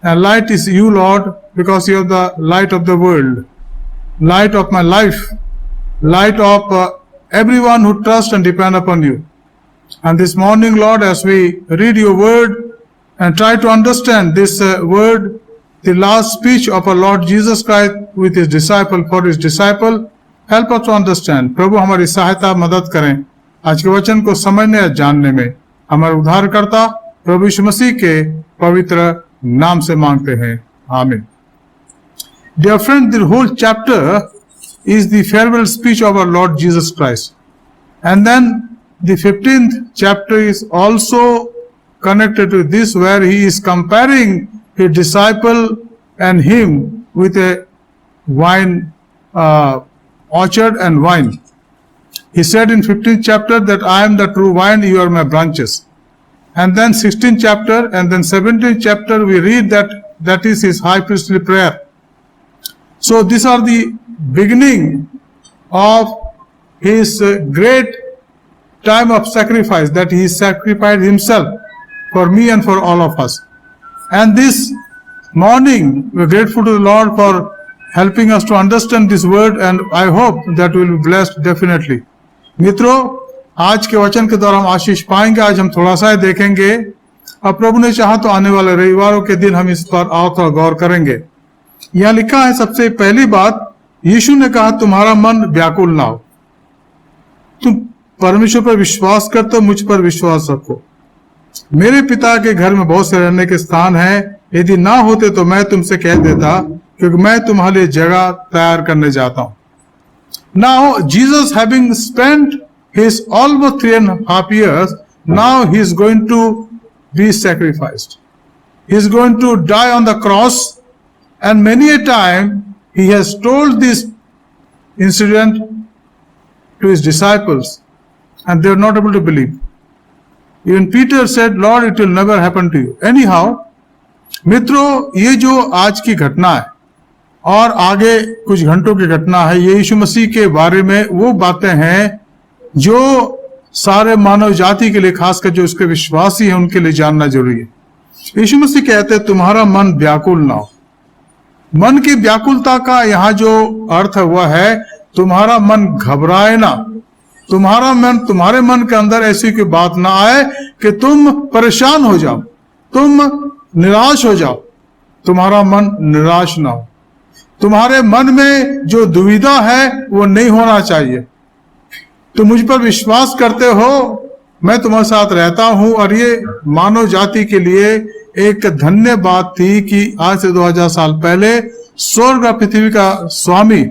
and light is you, Lord, because you are the light of the world, light of my life, light of everyone who trusts and depend upon you. And this morning, Lord, as we read your word and try to understand this word, the last speech of our Lord Jesus Christ with His disciple, for His disciple, help us to understand. प्रभु हमारी सहायता मदद करें आज के वचन को समझने और जानने में। हमारे उद्धारकर्ता प्रभु यीशु मसीह के पवित्र नाम से मांगते हैं, आमीन। Dear friend, the whole chapter is the farewell speech of our Lord Jesus Christ. And then the 15th chapter is also connected to this, where He is comparing His disciple and Him with a wine orchard and wine. He said in 15th chapter that I am the true vine, you are my branches. And then 16th chapter and then 17th chapter we read that is His high priestly prayer. So these are the beginning of His great time of sacrifice, that He sacrificed Himself for me and for all of us. And this morning we are grateful to the Lord for helping us to understand this word, and I hope that we will be blessed definitely. मित्रों, आज के वचन के द्वारा हम आशीष पाएंगे। आज हम थोड़ा सा देखेंगे, अब प्रभु ने चाहा तो आने वाले रविवारों के दिन हम इस पर और थोड़ा गौर करेंगे। यहाँ लिखा है सबसे पहली बात, यीशु ने कहा तुम्हारा मन व्याकुल ना हो। तुम परमेश्वर पर विश्वास करते हो, मुझ पर विश्वास रखो। मेरे पिता के घर में बहुत से रहने के स्थान हैं, यदि ना होते तो मैं तुमसे कह देता, क्योंकि मैं तुम्हारे लिए जगह तैयार करने जाता हूं। Now Jesus, having spent his almost 3.5 years, now he is going to be sacrificed. He is going to die on the cross, and many a time he has told this incident to his disciples, and they are not able to believe. Even Peter said, Lord, it will never happen to you. Anyhow, मित्रों, ये जो आज की घटना है और आगे कुछ घंटों की घटना है, ये यीशु मसीह के बारे में वो बातें हैं जो सारे मानव जाति के लिए, खासकर जो उसके विश्वासी हैं उनके लिए जानना जरूरी है। यीशु मसीह कहते हैं तुम्हारा मन व्याकुल ना हो। मन की व्याकुलता का यहाँ जो अर्थ हुआ है, तुम्हारा मन घबराए ना, तुम्हारे मन के अंदर ऐसी कोई बात ना आए कि तुम परेशान हो जाओ, तुम निराश हो जाओ, तुम्हारा मन निराश ना हो। तुम्हारे मन में जो दुविधा है वो नहीं होना चाहिए। तुम मुझ पर विश्वास करते हो, मैं तुम्हारे साथ रहता हूं। और ये मानव जाति के लिए एक धन्य बात थी कि आज से 2000 साल पहले स्वर्ग और पृथ्वी का स्वामी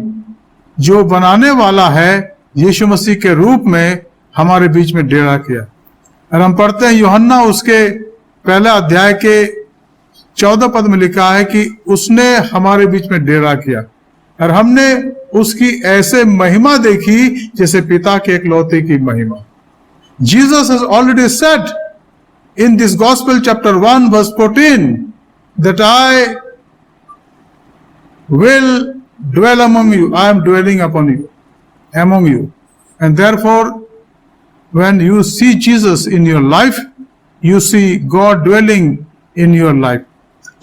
जो बनाने वाला है यीशु मसीह के रूप में हमारे बीच में डेरा किया। और हम पढ़ते हैं यूहन्ना उसके पहले अध्याय के 14 पद में लिखा है कि उसने हमारे बीच में डेरा किया और हमने उसकी ऐसे महिमा देखी जैसे पिता के एकलौते की महिमा। Jesus has already said in this gospel chapter 1 verse 14 that I will dwell among you. I am dwelling among you. And therefore, when you see Jesus in your life, you see God dwelling in your life.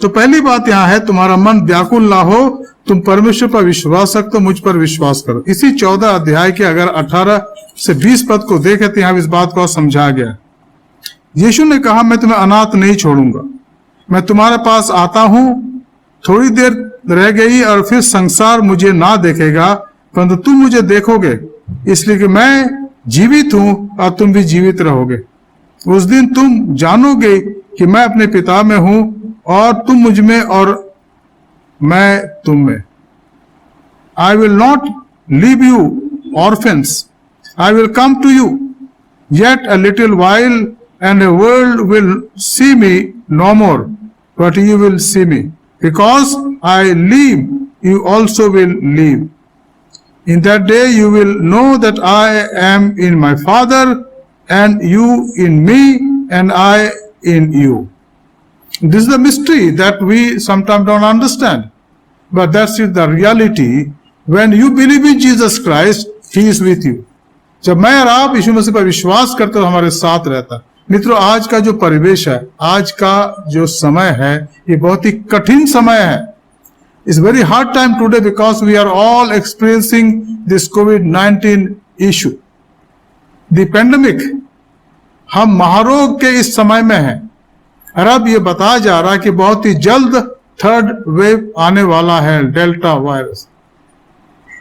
तो पहली बात यहां है, तुम्हारा मन व्याकुल ना हो, तुम परमेश्वर पर विश्वास रखो, मुझ पर विश्वास करो। इसी 14 अध्याय के अगर 18 से 20 पद को देखे तो यहां इस बात को समझाया गया। यीशु ने कहा, मैं तुम्हें अनाथ नहीं छोड़ूंगा, मैं तुम्हारे पास आता हूं। थोड़ी देर रह गई और फिर संसार मुझे ना देखेगा, परंतु तुम मुझे देखोगे, इसलिए कि मैं जीवित हूं और तुम भी जीवित रहोगे। उस दिन तुम जानोगे कि मैं अपने पिता में हूं और तुम मुझ में और मैं तुम में। I will not leave you orphans. I will come to you. Yet a little while and the world will see me no more, but you will see me. Because I live, you also will live. In that day you will know that I am in my Father, and you in me, and I in you. This is the mystery that we sometimes don't understand. But that's it, the reality. When you believe in Jesus Christ, He is with you. जब मैं और आप यीशु मसीह पर विश्वास करते हो, हमारे साथ रहता है। मित्रों, आज का जो परिवेश है, आज का जो समय है, ये बहुत ही कठिन समय है। It's very hard time today because we are all experiencing this COVID-19 issue. The pandemic. हम महारोग के इस समय में हैं। और अब ये बताया जा रहा है कि बहुत ही जल्द थर्ड वेव आने वाला है, डेल्टा वायरस।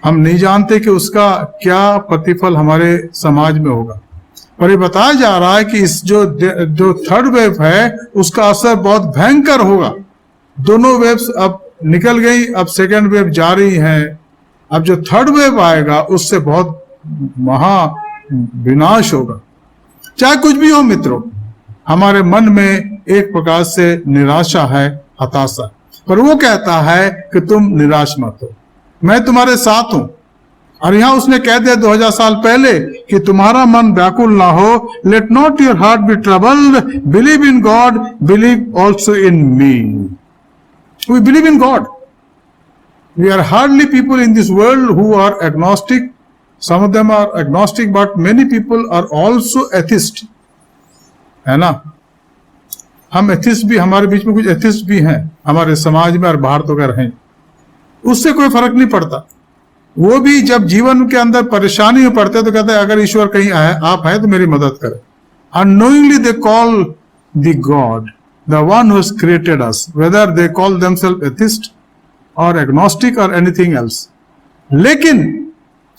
हम नहीं जानते कि उसका क्या प्रतिफल हमारे समाज में होगा, पर ये बताया जा रहा है कि इस जो थर्ड वेव है उसका असर बहुत भयंकर होगा। दोनों वेव्स अब निकल गई, अब सेकेंड वेव जारी है। अब जो थर्ड वेव आएगा उससे बहुत महा विनाश होगा। चाहे कुछ भी हो मित्रों, हमारे मन में एक प्रकार से निराशा है, हताशा, पर वो कहता है कि तुम निराश मत हो, मैं तुम्हारे साथ हूं। और यहां उसने कह दिया 2000 साल पहले कि तुम्हारा मन व्याकुल ना हो। Let not your heart be troubled, believe in God, believe also in me. We believe in God. We are hardly people in this world who are agnostic. Some of them are agnostic, but many people are also atheist, है ना। हम atheist भी, हमारे बीच में कुछ atheist भी हैं हमारे समाज में और बाहर तो कर हैं, उससे कोई फर्क नहीं पड़ता। वो भी जब जीवन के अंदर परेशानी में पड़ते तो कहते हैं अगर ईश्वर कहीं आए, आप हैं तो मेरी मदद करें। Unknowingly they call the God, the one who has created us, whether they call themselves atheist और एग्नोस्टिक और एनीथिंग एल्स। लेकिन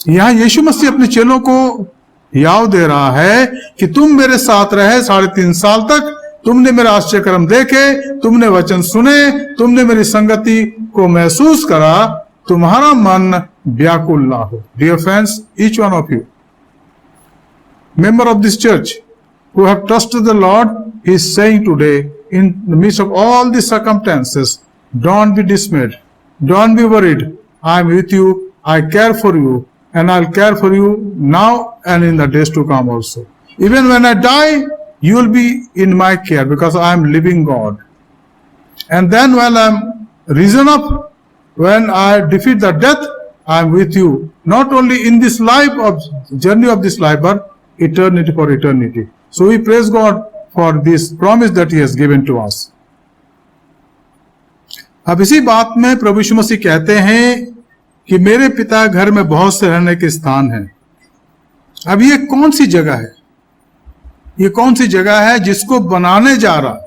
यहां यीशु मसीह अपने चेलों को याद दे रहा है कि तुम मेरे साथ रहे 3.5 साल तक, तुमने मेरा आश्चर्य कर्म देखे, तुमने वचन सुने, तुमने मेरी संगति को महसूस करा, तुम्हारा मन व्याकुल ना हो। Dear friends, each one of you, member of this church who have trusted the Lord, is saying today, in the midst of all the circumstances, don't be dismayed, don't be worried. I am with you, I care for you, and I'll care for you now and in the days to come also. Even when I die, you will be in my care because I am living God. And then when I am risen up, when I defeat the death, I am with you, not only in this life of journey of this life, but eternity for eternity. So we praise God for this promise that He has given to us. अब इसी बात में प्रभु यीशु मसीह कहते हैं कि मेरे पिता घर में बहुत से रहने के स्थान हैं। अब ये कौन सी जगह है? ये कौन सी जगह है जिसको बनाने जा रहा,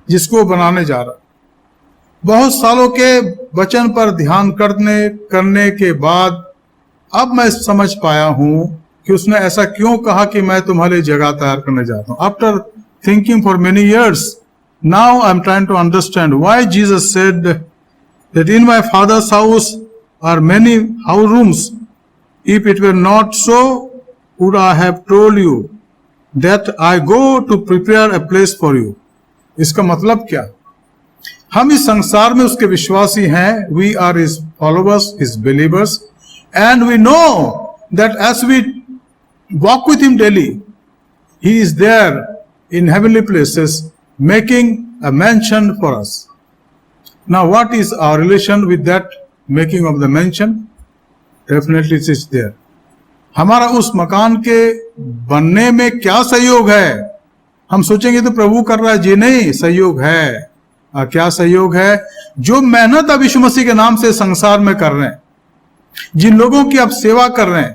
जिसको बनाने जा रहा। बहुत सालों के वचन पर ध्यान करने के बाद अब मैं समझ पाया हूं कि उसने ऐसा क्यों कहा कि मैं तुम्हारे लिए जगह तैयार करने जाता हूं. After thinking for many years, now I am trying to understand why Jesus said that in my father's house are many house rooms. If it were not so, would I have told you that I go to prepare a place for you. इसका मतलब क्या? हम इस संसार में उसके विश्वासी हैं. We are his followers, his believers, and we know that as we walk with him daily, he is there in heavenly places making a mansion for us. Now what is our relation with that making of the mansion? Definitely it is there. हमारा उस मकान के बनने में क्या सहयोग है? हम सोचेंगे तो प्रभु कर रहा है. जी नहीं, सहयोग है. क्या सहयोग है? जो मेहनत अब यीशु मसीह के नाम से संसार में कर रहे हैं, जिन लोगों की आप सेवा कर रहे हैं,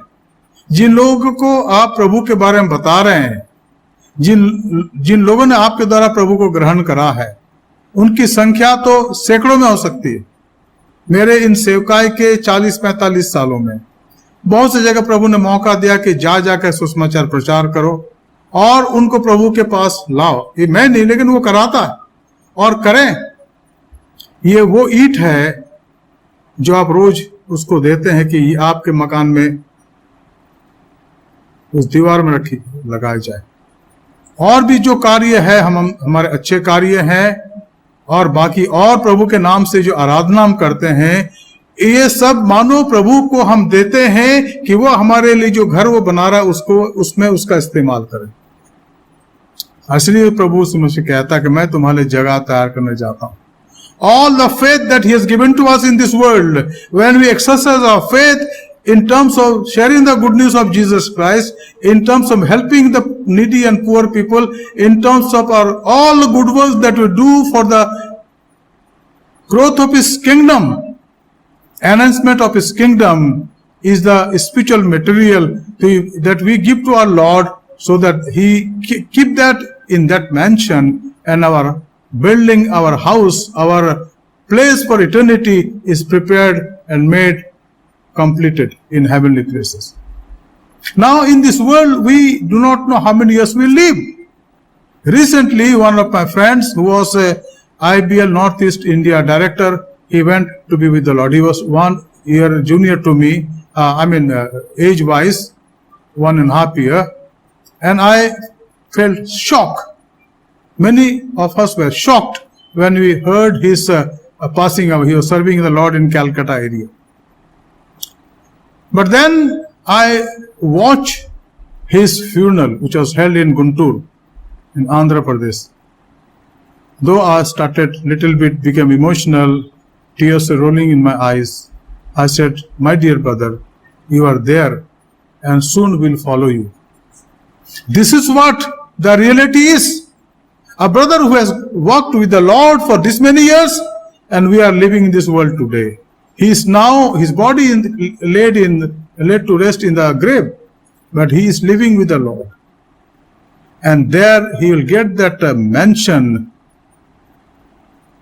जिन लोगों को आप प्रभु के बारे में बता रहे हैं, जिन लोगों ने आपके द्वारा प्रभु को ग्रहण करा है, उनकी संख्या तो सैकड़ों में हो सकती है. मेरे इन सेवकाई के 40-45 सालों में बहुत सी जगह प्रभु ने मौका दिया कि जाकर सुसमाचार प्रचार करो और उनको प्रभु के पास लाओ. ये मैं नहीं, लेकिन वो कराता है. और करें. ये वो ईंट है जो आप रोज उसको देते हैं कि ये आपके मकान में उस दीवार में रखी लगाई जाए. और भी जो कार्य है, हम हमारे अच्छे कार्य हैं और बाकी और प्रभु के नाम से जो आराधना हम करते हैं, ये सब मानो प्रभु को हम देते हैं कि वो हमारे लिए जो घर वो बना रहा है उसको उसमें उसका इस्तेमाल करें. इसलिए प्रभु मुझसे कहता है कि मैं तुम्हारे जगह तैयार करने जाता हूं. All the faith that he has given to us in this world, when we exercise our faith in terms of sharing the good news of Jesus Christ, in terms of helping the needy and poor people, in terms of all the good works that we do for the growth of his kingdom, enhancement of his kingdom, is the spiritual material that we give to our Lord, so that he keep that in that mansion, and our building, our house, our place for eternity is prepared and made completed in heavenly places. Now in this world we do not know how many years we live. Recently one of my friends who was a IBL Northeast India director, he went to be with the Lord. He was 1 year junior to me, age wise 1.5 years, and I felt shock. Many of us were shocked when we heard his passing away. He was serving the Lord in Calcutta area. But then I watched his funeral, which was held in Guntur, in Andhra Pradesh. Though I started little bit, became emotional, tears were rolling in my eyes. I said, my dear brother, you are there and soon we'll follow you. This is what the reality is. A brother who has walked with the Lord for this many years, and we are living in this world today. He is now, his body laid to rest in the grave, but he is living with the Lord. And there he will get that mansion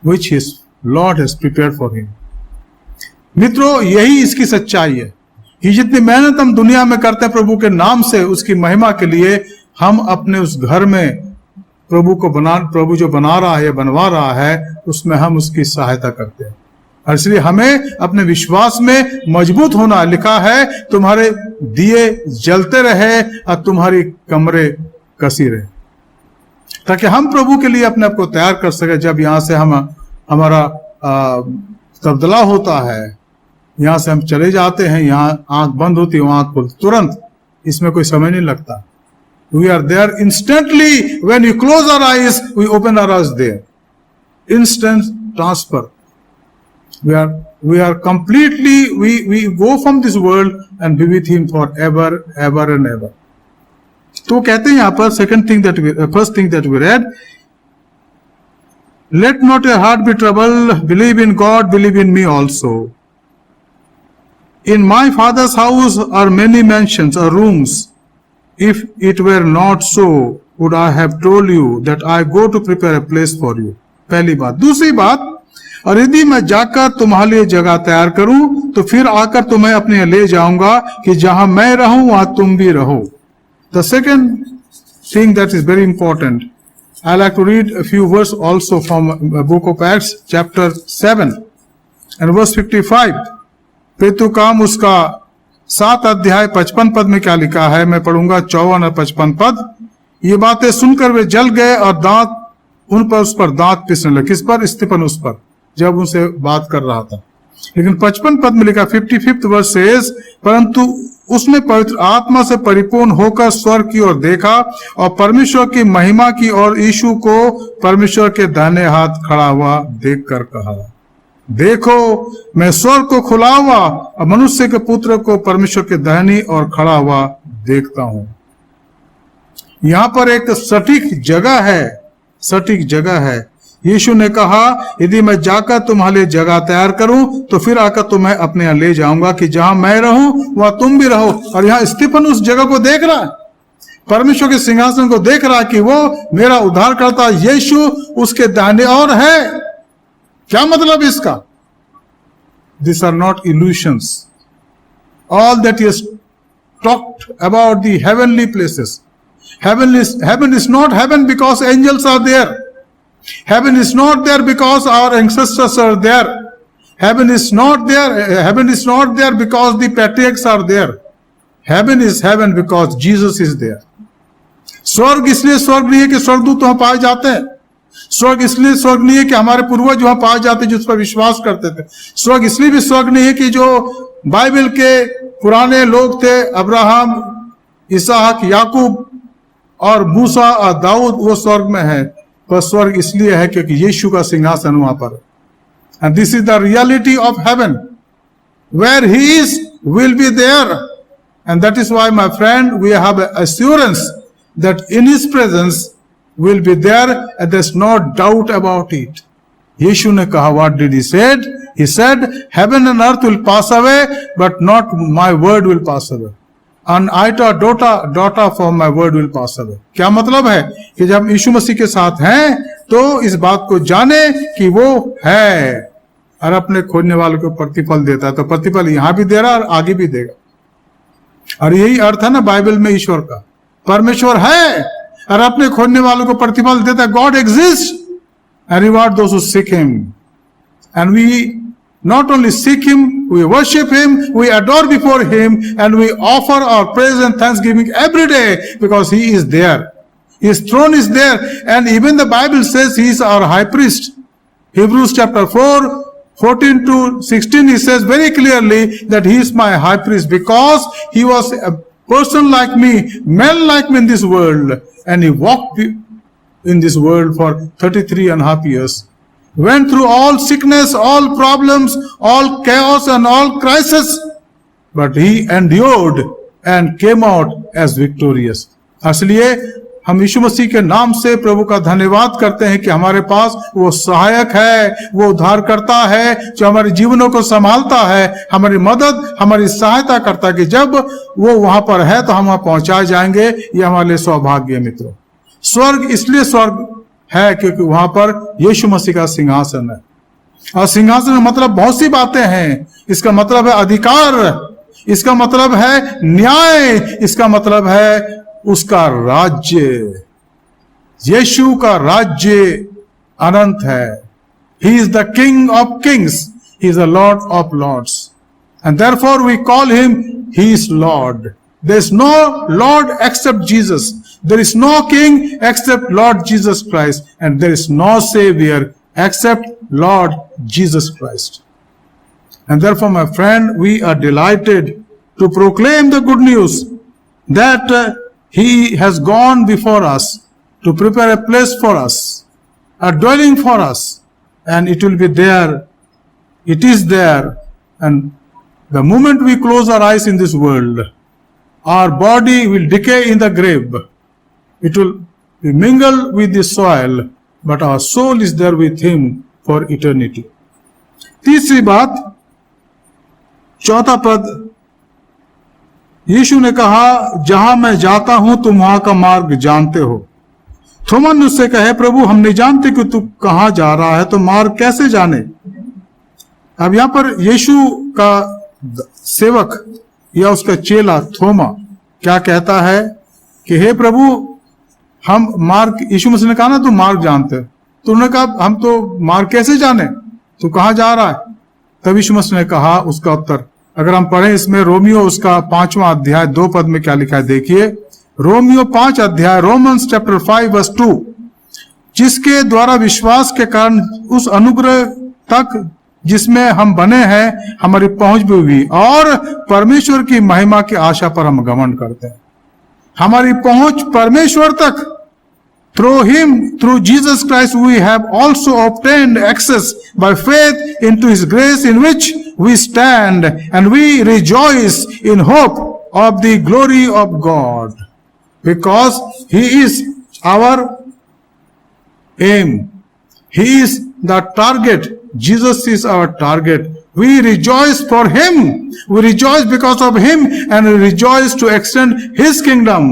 which his Lord has prepared for him. मित्रों, यही इसकी सच्चाई है कि जितनी मेहनत हम दुनिया में करते हैं प्रभु के नाम से, उसकी महिमा के लिए, हम अपने उस घर में प्रभु जो बना रहा है या बनवा रहा है, उसमें हम उसकी सहायता करते हैं. और इसलिए हमें अपने विश्वास में मजबूत होना. लिखा है, तुम्हारे दिए जलते रहे और तुम्हारी कमरे कसी रहे, ताकि हम प्रभु के लिए अपने आप को तैयार कर सके. जब यहाँ से हमारा तब्दला होता है, यहाँ से हम चले जाते हैं, यहाँ आंख बंद होती है, वहां आंख खुलती, तुरंत. इसमें कोई समय नहीं लगता. We are there instantly. When we close our eyes, we open our eyes there. Instant transfer. We are completely, we go from this world and be with him forever, ever and ever. तो कहते हैं यहाँ पर first thing that we read, let not your heart be troubled, believe in God, believe in me also. In my father's house are many mansions or rooms. If it were not so, would I have told you that I go to prepare a place for you. पहली बात. दूसरी बात, और यदि मैं जाकर तुम्हारे लिए जगह तैयार करूं तो फिर आकर तुम्हें अपने ले जाऊंगा कि जहां मैं रहूं वहां तुम भी रहो. The second thing that is very important, I like to read a few verse also from book of Acts chapter 7 and verse 55. पेतु काम उसका 7 अध्याय 55 पद में क्या लिखा है, मैं पढ़ूंगा 54 और 55 पद. ये बातें सुनकर वे जल गए और दांत उस पर दांत पिसने लगे. किस पर? स्तिफनुस पर, जब उनसे बात कर रहा था. लेकिन 55 पद में लिखा 55th वर्स सेज, परंतु उसने पवित्र आत्मा से परिपूर्ण होकर स्वर्ग की ओर देखा और परमेश्वर की महिमा की ओर यीशु को परमेश्वर के दाहिने हाथ खड़ा हुआ देखकर कहा, देखो मैं स्वर्ग को खुला हुआ और मनुष्य के पुत्र को परमेश्वर के दाहिनी ओर खड़ा हुआ देखता हूं. यहां पर एक सटीक जगह है, सटीक जगह है. यीशु ने कहा यदि मैं जाकर तुम्हारे लिए जगह तैयार करूं तो फिर आकर तुम्हें अपने यहाँ ले जाऊंगा कि जहां मैं रहूं वहां तुम भी रहो. और यहाँ स्तिफन उस जगह को देख रहा है, परमेश्वर के सिंहासन को देख रहा है कि वो मेरा उद्धारकर्ता यीशु उसके दाहिने ओर है. क्या मतलब इसका? This are not illusions. All that is talked about the heavenly places. Heaven is not heaven because angels are there. Heaven is not there because our ancestors are there. Heaven is not there because the patriarchs are there. Heaven is heaven because Jesus is there. स्वर्ग इसलिए स्वर्ग नहीं है कि स्वर्गदूत वहां पाए जाते हैं. स्वर्ग इसलिए स्वर्ग नहीं है कि हमारे पूर्वज वहां पाए जाते जिस पर विश्वास करते थे. स्वर्ग इसलिए भी स्वर्ग नहीं है कि जो बाइबल के पुराने लोग थे, अब्राहम, इसहाक, याकूब और मूसा और दाऊद, वो स्वर्ग में है. पर स्वर्ग इसलिए है क्योंकि यीशु का सिंहासन वहां पर है. And this is the reality of heaven. Where he is will be there. And that is why my friend we have assurance that in his presence will be there and there is no doubt about it. Yeshu ने कहा, what did he said? He said heaven and earth will pass away but not my word will pass away. An iota dota from my word will pass away. क्या मतलब है कि जब यीशु मसीह के साथ हैं तो इस बात को जाने कि वो है और अपने खोजने वालों को प्रतिफल देता है. तो प्रतिफल यहां भी दे रहा और आगे भी देगा. और यही अर्थ है ना बाइबल में ईश्वर का. परमेश्वर है और अपने खोजने वालों को प्रतिफल देता है. God exist and reward those who seek him. And we not only seek him, we worship him, we adore before him, and we offer our praise and thanksgiving every day because he is there. His throne is there, and even the Bible says he is our high priest. Hebrews chapter 4, 14 to 16, he says very clearly that he is my high priest because he was a person like me, man like me in this world, and he walked in this world for 33 and a half years. Went through all sickness, all problems, all chaos and all crisis, but he endured and came out as victorious. इसलिए हम यीशु मसीह के नाम से प्रभु का धन्यवाद करते हैं कि हमारे पास वो सहायक है, वो उद्धार करता है, जो हमारे जीवनों को संभालता है, हमारी मदद, हमारी सहायता करता है कि जब वो वहां पर है तो हम वहां पहुंचाए जाएंगे. ये हमारे लिए सौभाग्य है मित्रों. स्वर्ग इसलिए स्वर्ग है क्योंकि वहां पर यीशु मसीह का सिंहासन है. और सिंहासन का मतलब बहुत सी बातें हैं. इसका मतलब है अधिकार, इसका मतलब है न्याय, इसका मतलब है उसका राज्य. यीशु का राज्य अनंत है. He is the king of kings, he is the Lord of lords, and therefore we call him he is Lord. There is no Lord except Jesus. There is no King except Lord Jesus Christ. And there is no Savior except Lord Jesus Christ. And therefore, my friend, we are delighted to proclaim the good news that He has gone before us to prepare a place for us, a dwelling for us. And it will be there. It is there. And the moment we close our eyes in this world, our body will decay in the grave. It will be mingled with the soil, but our soul is there with him for eternity. तीसरी बात, 4था पद, यीशु ने कहा, जहां मैं जाता हूं तुम वहां का मार्ग जानते हो. थोमा ने उससे कहे, प्रभु हम नहीं जानते कि तू कहां जा रहा है, तो मार्ग कैसे जाने. अब यहां पर यीशु का सेवक या उसका चेला थोमा क्या कहता है कि हे प्रभु, हम मार्ग, यीशु मसीह ने कहा ना, तू मार्ग जानते हो। तो उन्होंने कहा हम तो मार्ग कैसे जाने, तू कहां जा रहा है? तब यीशु मसीह ने कहा उसका उत्तर, अगर हम पढ़ें इसमें रोमियो उसका 5वां अध्याय 2 पद में क्या लिखा है, देखिए रोमियो 5 अध्याय, रोमन्स चैप्टर 5 वर्स 2, जिसके द्वारा विश्वास के कारण उस अनुग्रह तक जिसमें हम बने हैं हमारी पहुंच भी हुई, और परमेश्वर की महिमा की आशा पर हम घमंड करते हैं। हमारी पहुंच परमेश्वर तक, through him, through Jesus Christ, we have also obtained access by faith into his grace in which we stand, and we rejoice in hope of the glory of God, because he is our aim. He is the target. Jesus is our target. We rejoice for him. We rejoice because of him, and we rejoice to extend his kingdom.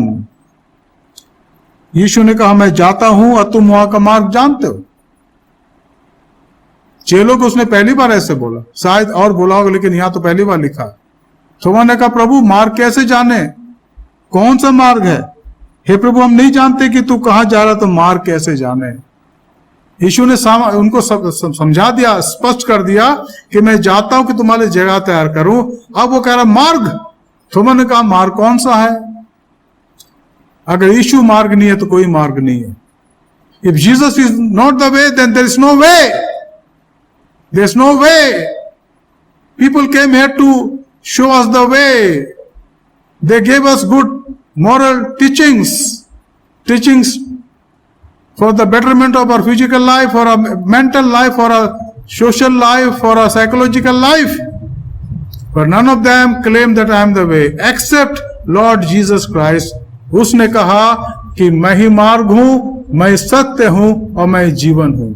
यीशु ने कहा मैं जाता हूं और तुम वहां का मार्ग जानते हो। चेलों को उसने पहली बार ऐसे बोला, शायद और बोला होगा, लेकिन यहां तो पहली बार लिखा। थोमा ने कहा प्रभु मार्ग कैसे जाने, कौन सा मार्ग है? हे प्रभु हम नहीं जानते कि तू कहां जा रहा, तो मार्ग कैसे जाने? यीशु ने उनको समझा दिया, स्पष्ट कर दिया कि मैं जाता हूं कि तुम्हारे जगह तैयार करूं। अब वो कह रहा मार्ग। थोमा ने कहा मार्ग कौन सा है? अगर यीशु मार्ग नहीं है तो कोई मार्ग नहीं है। If Jesus is not the way, then there is no way. There is no way. People came here to show us the way. They gave us good moral teachings for the betterment of our physical life, for our mental life, for our social life, for our psychological life. But none of them claim that I am the way, except Lord Jesus Christ. उसने कहा कि मैं ही मार्ग हूं, मैं सत्य हूं और मैं जीवन हूं।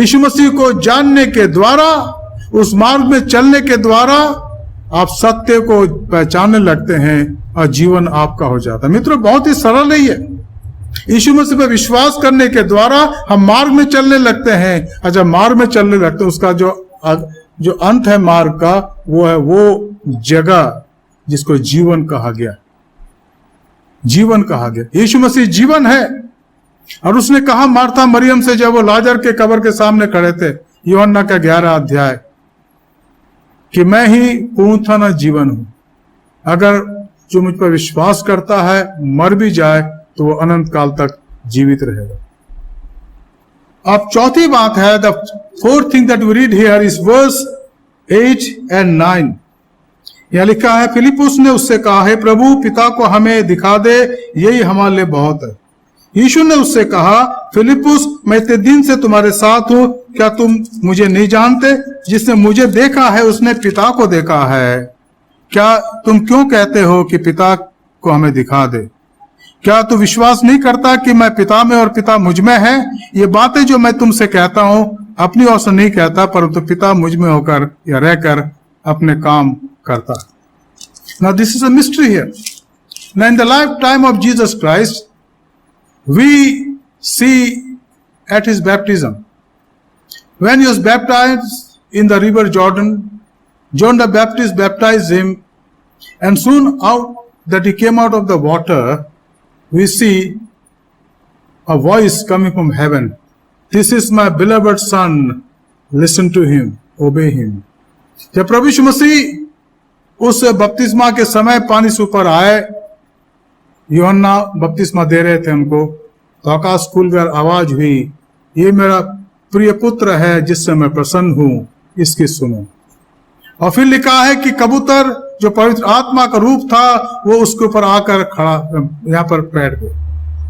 यीशु मसीह को जानने के द्वारा, उस मार्ग में चलने के द्वारा आप सत्य को पहचानने लगते हैं और जीवन आपका हो जाता है। मित्रों बहुत ही सरल है ये। यीशु मसीह पर विश्वास करने के द्वारा हम मार्ग में चलने लगते हैं, और जब मार्ग में चलने लगते हैं उसका जो अंत है मार्ग का, वो है वो जगह जिसको जीवन कहा गया। जीवन कहा गया। यीशु मसीह जीवन है। और उसने कहा मार्था मरियम से जब वो लाजर के कब्र के सामने खड़े थे, यूहन्ना का 11 अध्याय, कि मैं ही पुनरुत्थान जीवन हूं। अगर जो मुझ पर विश्वास करता है मर भी जाए तो वो अनंत काल तक जीवित रहेगा। अब चौथी बात है, the fourth thing that we read here is verse 8 and 9। यह लिखा है, फिलिपुस ने उससे कहा है प्रभु पिता को हमें दिखा दे, यही हमारे लिए बहुत है। यीशु ने उससे कहा, फिलिपुस मैं इतने दिन से तुम्हारे साथ हूं, क्या तुम मुझे नहीं जानते? जिसने मुझे देखा है उसने पिता को देखा है। क्या तुम क्यों कहते हो कि पिता को हमें दिखा दे? क्या तू विश्वास नहीं करता कि मैं पिता में और पिता मुझ में है? ये बातें जो मैं तुमसे कहता हूं अपनी ओर से नहीं कहता, परंतु पिता मुझ में होकर या रहकर अपने काम करता है। Now this is a mystery here. Now in the lifetime of Jesus Christ, we see at his baptism, when he was baptized in the river Jordan, John the Baptist baptized him, and soon out that he came out of the water, we see a voice coming from heaven. This is my beloved son, listen to him, obey him. जब प्रभु यीशु मसीह उस बपतिस्मा के समय पानी से ऊपर आए, यूहन्ना बपतिस्मा दे रहे थे उनको, तो आकाश खुलकर आवाज हुई, ये मेरा प्रिय पुत्र है जिससे मैं प्रसन्न हूं, इसकी सुनो। और फिर लिखा है कि कबूतर जो पवित्र आत्मा का रूप था वो उसके ऊपर आकर खड़ा यहाँ पर बैठ गए।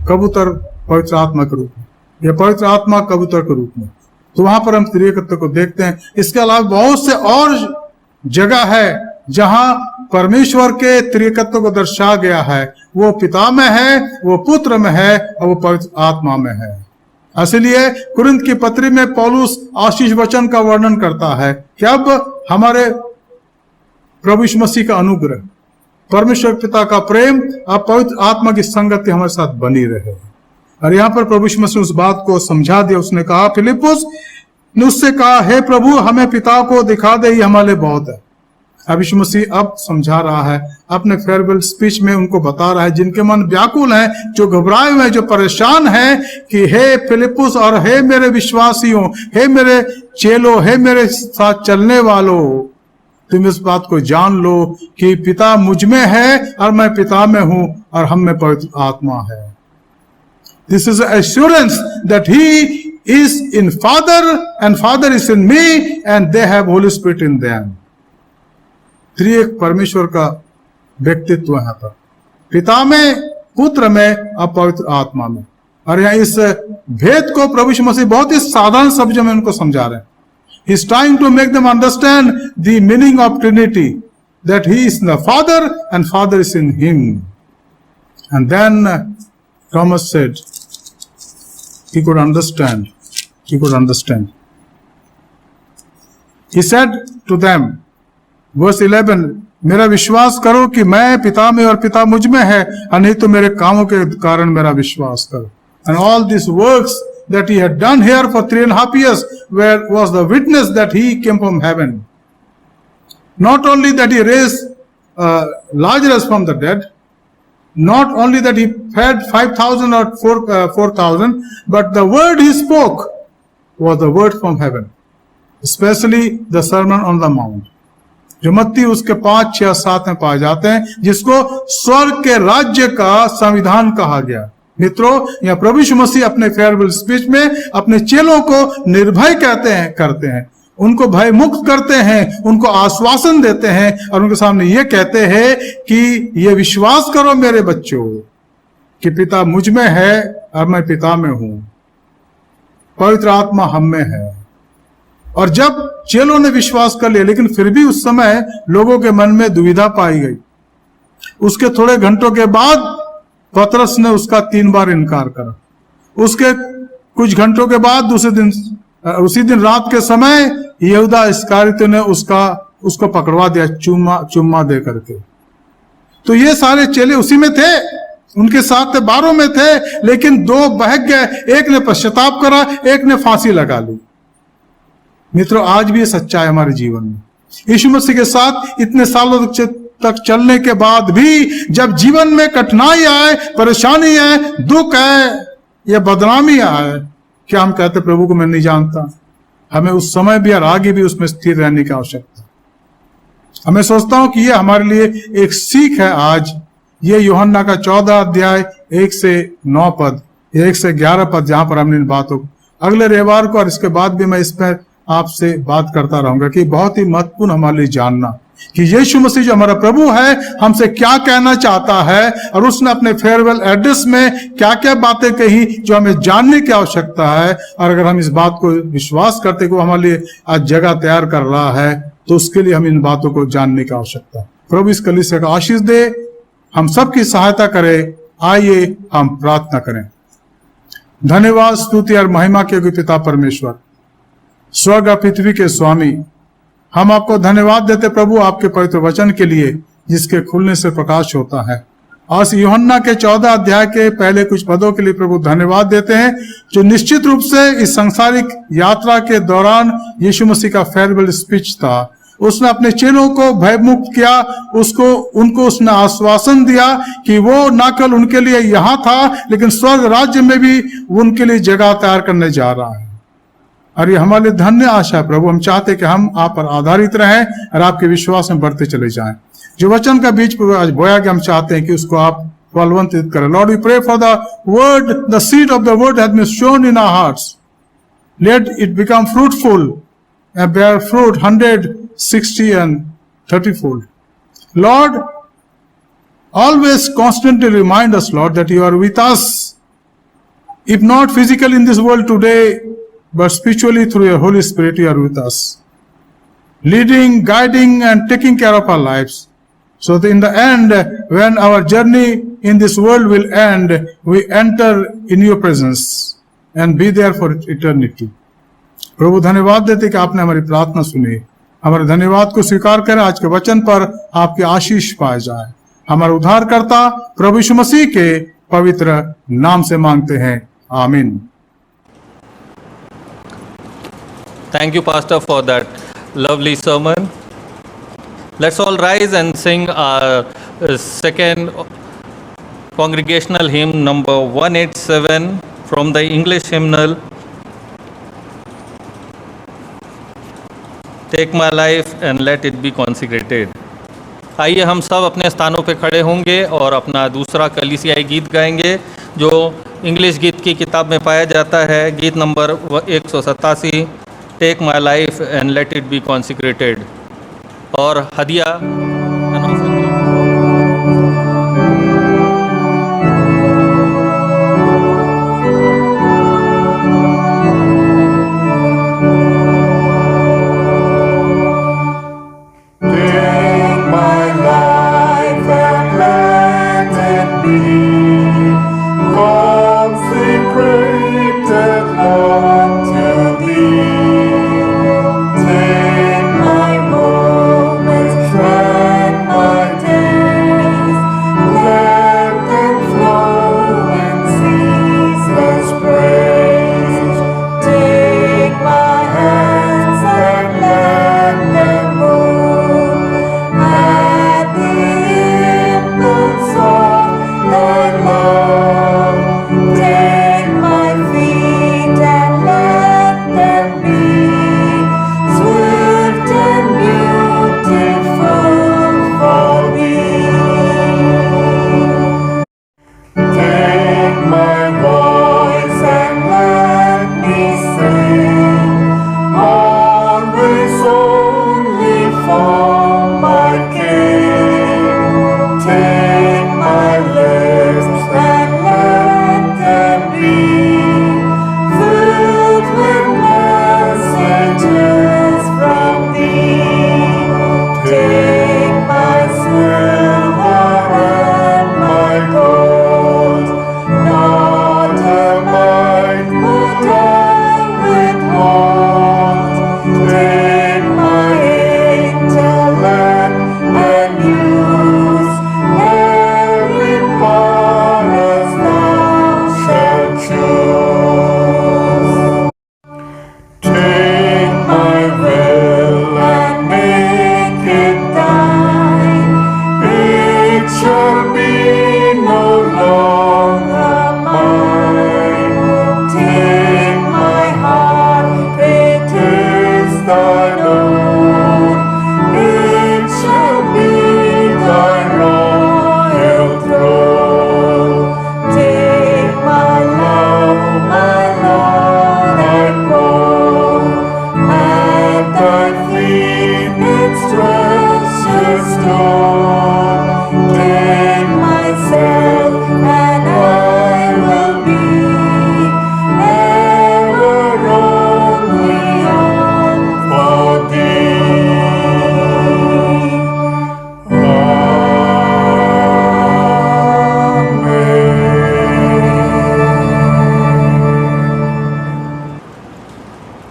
कबूतर पवित्र आत्मा के रूप में, या पवित्र आत्मा कबूतर के रूप में, तो वहां पर हम त्रिएकत्व को देखते हैं। इसके अलावा बहुत से और जगह है जहां परमेश्वर के त्रिएकत्व को दर्शा गया है। वो पिता में है, वो पुत्र में है और वो पवित्र आत्मा में है। इसलिए कुरिन्थ की पत्री में पौलुस आशीष वचन का वर्णन करता है कि अब हमारे प्रभु यीशु मसीह का अनुग्रह, परमेश्वर पिता का प्रेम और पवित्र आत्मा की संगति हमारे साथ बनी रहे। और यहाँ पर प्रभु यीशु मसीह उस बात को समझा दिया। उसने कहा फिलिपुस ने उससे कहा, हे प्रभु, हमें पिता को दिखा दे, ये हमारे लिए बहुत है। अब यीशु मसीह अब समझा रहा है, अपने फेयरवेल स्पीच में उनको बता रहा है, जिनके मन व्याकुल हैं, जो घबराए हुए हैं, जो परेशान हैं, कि हे फिलिपुस और हे मेरे विश्वासियों, हे मेरे चेलों, हे मेरे साथ चलने वालों, तुम इस बात को जान लो कि पिता मुझ में है और मैं पिता में हूं और हम में पवित्र आत्मा है। This is assurance that he is in father and father is in me and they have holy spirit in them. त्रिएक परमेश्वर का व्यक्तित्व यहाँ पर, पिता में, पुत्र में और पवित्र आत्मा में। और यहाँ इस भेद को प्रभु यीशु मसीह बहुत ही साधारण शब्दों में उनको समझा रहे हैं। He is trying to make them understand the meaning of Trinity, that he is in the Father and Father is in him. And then Thomas said he could understand. He could understand. He said to them, verse 11, मेरा विश्वास करो कि मैं पिता में और पिता मुझ में है, और नहीं तो मेरे कामों के कारण मेरा विश्वास करो। And all these works that he had done here for 3.5 years was the witness that he came from heaven. Not only that he raised Lazarus from the dead, not only that he fed 5,000 or 4,000, but the word he spoke was the word from heaven, especially the Sermon on the Mount, जो मत्ती उसके 5, 6, 7 में पाए जाते हैं, जिसको स्वर्ग के राज्य का संविधान कहा गया। मित्रों, यह प्रभु यीशु मसीह अपने फेयरवेल स्पीच में अपने चेलों को निर्भय करते हैं, उनको भय मुक्त करते हैं, उनको आश्वासन देते हैं और उनके सामने ये कहते हैं कि ये विश्वास करो मेरे बच्चों कि पिता मुझ में है और मैं पिता में हूं, पवित्र आत्मा हम में है। और जब चेलों ने विश्वास कर लिया, लेकिन फिर भी उस समय लोगों के मन में दुविधा पाई गई। उसके थोड़े घंटों के बाद पतरस ने उसका 3 बार इनकार करा। उसके कुछ घंटों के बाद उसी दिन रात के समय यहूदा इस्करियोती ने उसको पकड़वा दिया, चुम्मा दे करके। तो ये सारे चेले उसी में थे, उनके साथ 12 में थे, लेकिन 2 बहक गए, एक ने पश्चाताप करा, एक ने फांसी लगा ली। मित्रों, आज भी ये सच्चाई हमारे जीवन में, यीशु मसीह के साथ इतने सालों तक चलने के बाद भी जब जीवन में कठिनाई आए, परेशानी आए, दुख आए या बदनामी आए, क्या हम कहते प्रभु को मैं नहीं जानता? हमें उस समय भी और आगे भी उसमें स्थिर रहने की आवश्यकता है। मैं सोचता हूं कि ये हमारे लिए एक सीख है आज। ये यूहन्ना का 14 अध्याय 1 से 9 पद, 1 से 11 पद, जहां पर हमने इन बातों को अगले रविवार को और इसके बाद भी मैं इस पर आपसे बात करता रहूंगा कि बहुत ही महत्वपूर्ण हमारे लिए जानना कि यीशु मसीह जो हमारा प्रभु है हमसे क्या कहना चाहता है, और उसने अपने फेयरवेल एड्रेस में क्या क्या बातें कही जो हमें जानने की आवश्यकता है। और अगर हम इस बात को विश्वास करते कि वो हमारे लिए आज जगह तैयार कर रहा है, तो उसके लिए हम इन बातों को जानने की आवश्यकता है। प्रभु इस कलीसिया का आशीष दे, हम सबकी सहायता करे। आइए हम प्रार्थना करें। धन्यवाद, स्तुति और महिमा के पिता परमेश्वर, स्वर्ग और पृथ्वी के स्वामी, हम आपको धन्यवाद देते प्रभु आपके पवित्र वचन के लिए, जिसके खुलने से प्रकाश होता है। और यूहन्ना के 14 अध्याय के पहले कुछ पदों के लिए प्रभु धन्यवाद देते हैं, जो निश्चित रूप से इस सांसारिक यात्रा के दौरान यीशु मसीह का फेयरवेल स्पीच था। उसने अपने चेलों को भयमुक्त किया, उनको उसने आश्वासन दिया कि वो न केवल उनके लिए यहाँ था, लेकिन स्वर्ग राज्य में भी उनके लिए जगह तैयार करने जा रहा है। और ये हमारे लिए धन्य आशा है प्रभु। हम चाहते हैं कि हम आप पर आधारित रहें और आपके विश्वास में बढ़ते चले जाएं। जो वचन का बीज आज बोया गया, हम चाहते हैं कि उसको आप फलवंतित करें। Lord, we pray for the word, the seed of the word has been sown in our hearts, let it become fruitful and bear fruit 100, 60 and 30 fold. Lord, always constantly remind us, Lord, that you are with us, if not physically in this world today, but spiritually through your Holy Spirit you are with us, leading, guiding and taking care of our lives, so that in the end, when our journey in this world will end, we enter in your presence and be there for eternity. प्रभु धन्यवाद देते कि आपने हमारी प्रार्थना सुनी। हमारे धन्यवाद को स्वीकार करें। आज के वचन पर आपकी आशीष पाए जाए। हमारे उद्धारकर्ता प्रभु यीशु मसीह के पवित्र नाम से मांगते हैं, आमीन। Thank you, Pastor, for that lovely sermon. Let's all rise and sing our second congregational hymn, number 187, from the English hymnal. Take my life and let it be consecrated. आइए हम सब अपने स्थानों पे खड़े होंगे और अपना दूसरा कलीसियाई गीत गाएंगे जो इंग्लिश गीत की किताब में पाया जाता है, गीत number 187, take my life and let it be consecrated. और हदिया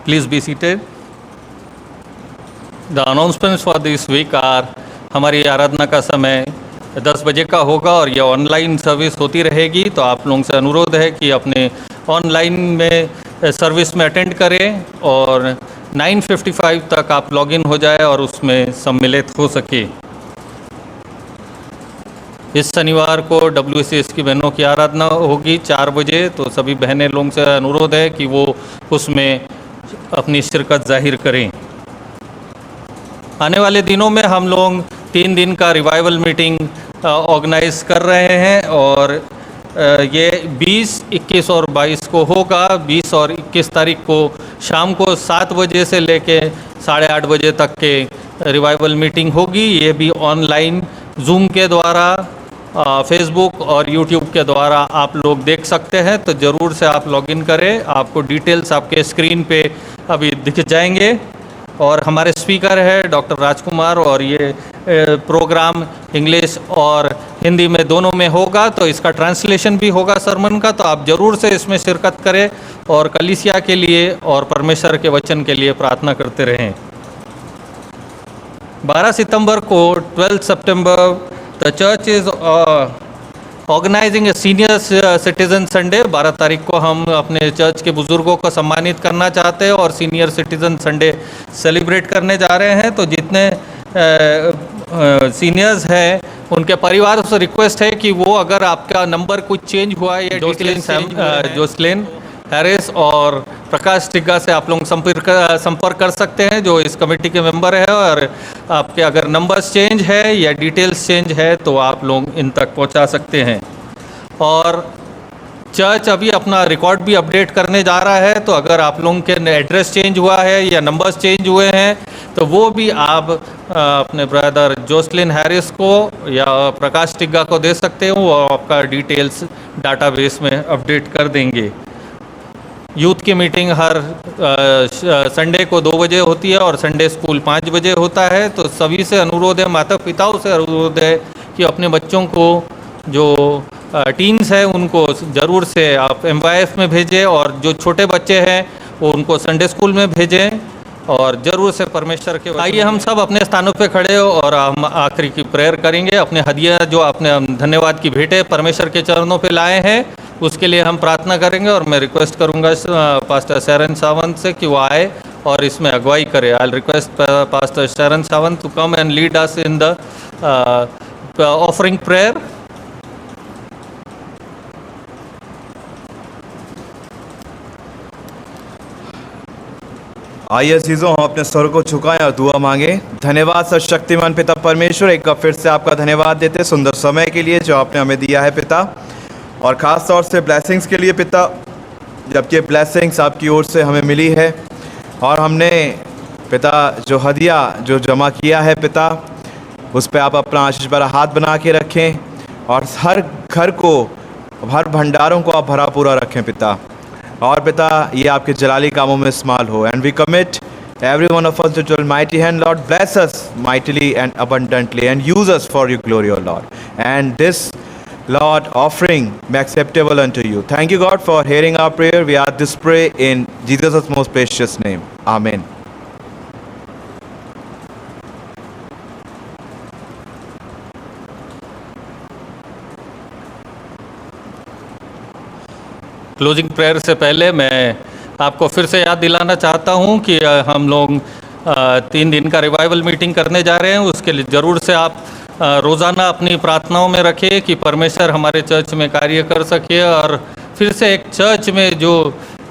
Please be seated. The announcements for this week are हमारी आराधना का समय 10 बजे का होगा और ये ऑनलाइन सर्विस होती रहेगी, तो आप लोगों से अनुरोध है कि अपने ऑनलाइन में सर्विस में अटेंड करें और 9:55 तक आप लॉगिन हो जाए और उसमें सम्मिलित हो सके। इस शनिवार को WCS की बहनों की आराधना होगी 4 बजे, तो सभी बहनें लोगों से अनुरोध है कि वो उसमें अपनी शिरकत जाहिर करें। आने वाले दिनों में हम लोग 3 दिन का रिवाइवल मीटिंग ऑर्गेनाइज कर रहे हैं और ये 20, 21 और 22 को होगा। 20 और 21 तारीख को शाम को 7 बजे से लेके 8:30 बजे तक के रिवाइवल मीटिंग होगी। ये भी ऑनलाइन जूम के द्वारा, फेसबुक और यूट्यूब के द्वारा आप लोग देख सकते हैं, तो ज़रूर से आप लॉगिन करें। आपको डिटेल्स आपके स्क्रीन पे अभी दिख जाएंगे। और हमारे स्पीकर है डॉक्टर राजकुमार और ये प्रोग्राम इंग्लिश और हिंदी में दोनों में होगा, तो इसका ट्रांसलेशन भी होगा सरमन का, तो आप ज़रूर से इसमें शिरकत करें और कलीसिया के लिए और परमेश्वर के वचन के लिए प्रार्थना करते रहें। 12 सितंबर को 12 सितंबर the church is organizing a senior citizen Sunday. 12 तारीख को हम अपने चर्च के बुजुर्गों को सम्मानित करना चाहते हैं और सीनियर सिटीजन संडे सेलिब्रेट करने जा रहे हैं। तो जितने सीनियर्स हैं उनके परिवार से रिक्वेस्ट है कि वो अगर आपका नंबर कुछ चेंज हुआ है या जोसलिन हैरिस और प्रकाश टिग्गा से आप लोग संपर्क कर सकते हैं जो इस कमेटी के मेंबर है। और आपके अगर नंबर्स चेंज है या डिटेल्स चेंज है तो आप लोग इन तक पहुंचा सकते हैं। और चर्च अभी अपना रिकॉर्ड भी अपडेट करने जा रहा है, तो अगर आप लोगों के एड्रेस चेंज हुआ है या नंबर्स चेंज हुए हैं तो वो भी आप अपने ब्रदर जोसलिन हैरिस को या प्रकाश टिग्गा को दे सकते हो। वो आपका डिटेल्स डाटाबेस में अपडेट कर देंगे। यूथ की मीटिंग हर संडे को 2 बजे होती है और संडे स्कूल 5 बजे होता है। तो सभी से अनुरोध है, माता पिताओं से अनुरोध है कि अपने बच्चों को जो टीन्स है उनको ज़रूर से आप MYF में भेजें और जो छोटे बच्चे हैं वो उनको संडे स्कूल में भेजें और ज़रूर से परमेश्वर के। आइए हम सब अपने स्थानों पे खड़े हो और हम आखिरी की प्रेयर करेंगे। अपने हदिया जो आपने धन्यवाद की भेंटें परमेश्वर के चरणों पे लाए हैं उसके लिए हम प्रार्थना करेंगे। और मैं रिक्वेस्ट करूंगा पास्टर शरण सावंत से कि वो आए और इसमें अगुवाई करे। आई request pastor Sharan Sawant to come and lead us in the offering prayer. आइए अजीजों, हम अपने स्वर को झुकाएं और दुआ मांगे। धन्यवाद सर्वशक्तिमान पिता परमेश्वर, एक बार फिर से आपका धन्यवाद देते सुंदर समय के लिए जो आपने हमें दिया है पिता, और ख़ास तौर से ब्लेसिंग्स के लिए पिता, जबकि ब्लेसिंग्स आपकी ओर से हमें मिली है और हमने पिता जो हदिया जो जमा किया है पिता उस पर आप अपना आशीष भरा हाथ बना के रखें और हर घर को, हर भंडारों को आप भरा पूरा रखें पिता। और पिता ये आपके जलाली कामों में इस्तेमाल हो। And we commit every one of us to your mighty hand, Lord. Bless us mightily and abundantly and use us for your glory, O Lord. And this, Lord, offering be acceptable unto you. Thank you, God, for hearing our prayer. We ask this pray in Jesus' most precious name. Amen. Closing prayer से पहले मैं आपको फिर से याद दिलाना चाहता हूं कि हम लोग 3 दिन का रिवाइवल मीटिंग करने जा रहे हैं। उसके लिए ज़रूर से आप रोज़ाना अपनी प्रार्थनाओं में रखें कि परमेश्वर हमारे चर्च में कार्य कर सके और फिर से एक चर्च में जो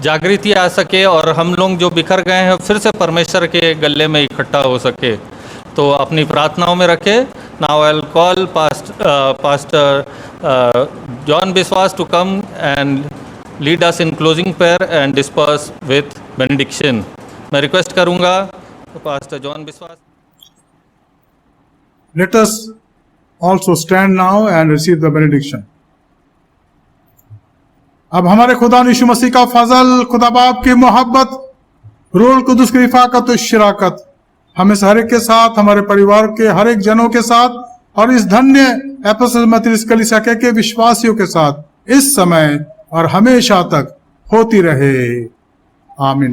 जागृति आ सके और हम लोग जो बिखर गए हैं फिर से परमेश्वर के गले में इकट्ठा हो सके। तो अपनी प्रार्थनाओं में रखें। Now I will call pastor John Biswas to come and lead us in closing prayer and disperse with benediction. मैं रिक्वेस्ट करूंगा pastor John Biswas. Let us also stand now and receive the benediction. अब हमारे खुदा यीशु मसीह का फजल, खुदा बाप की मोहब्बत, रूह कुदुस की रिफाकत और शिराकत हमें हर एक के साथ, हमारे परिवार के हर एक जनों के साथ और इस धन्य एफेसस मैथोडिस्ट कलीसिया के विश्वासियों के साथ इस समय और हमेशा तक होती रहे। आमीन।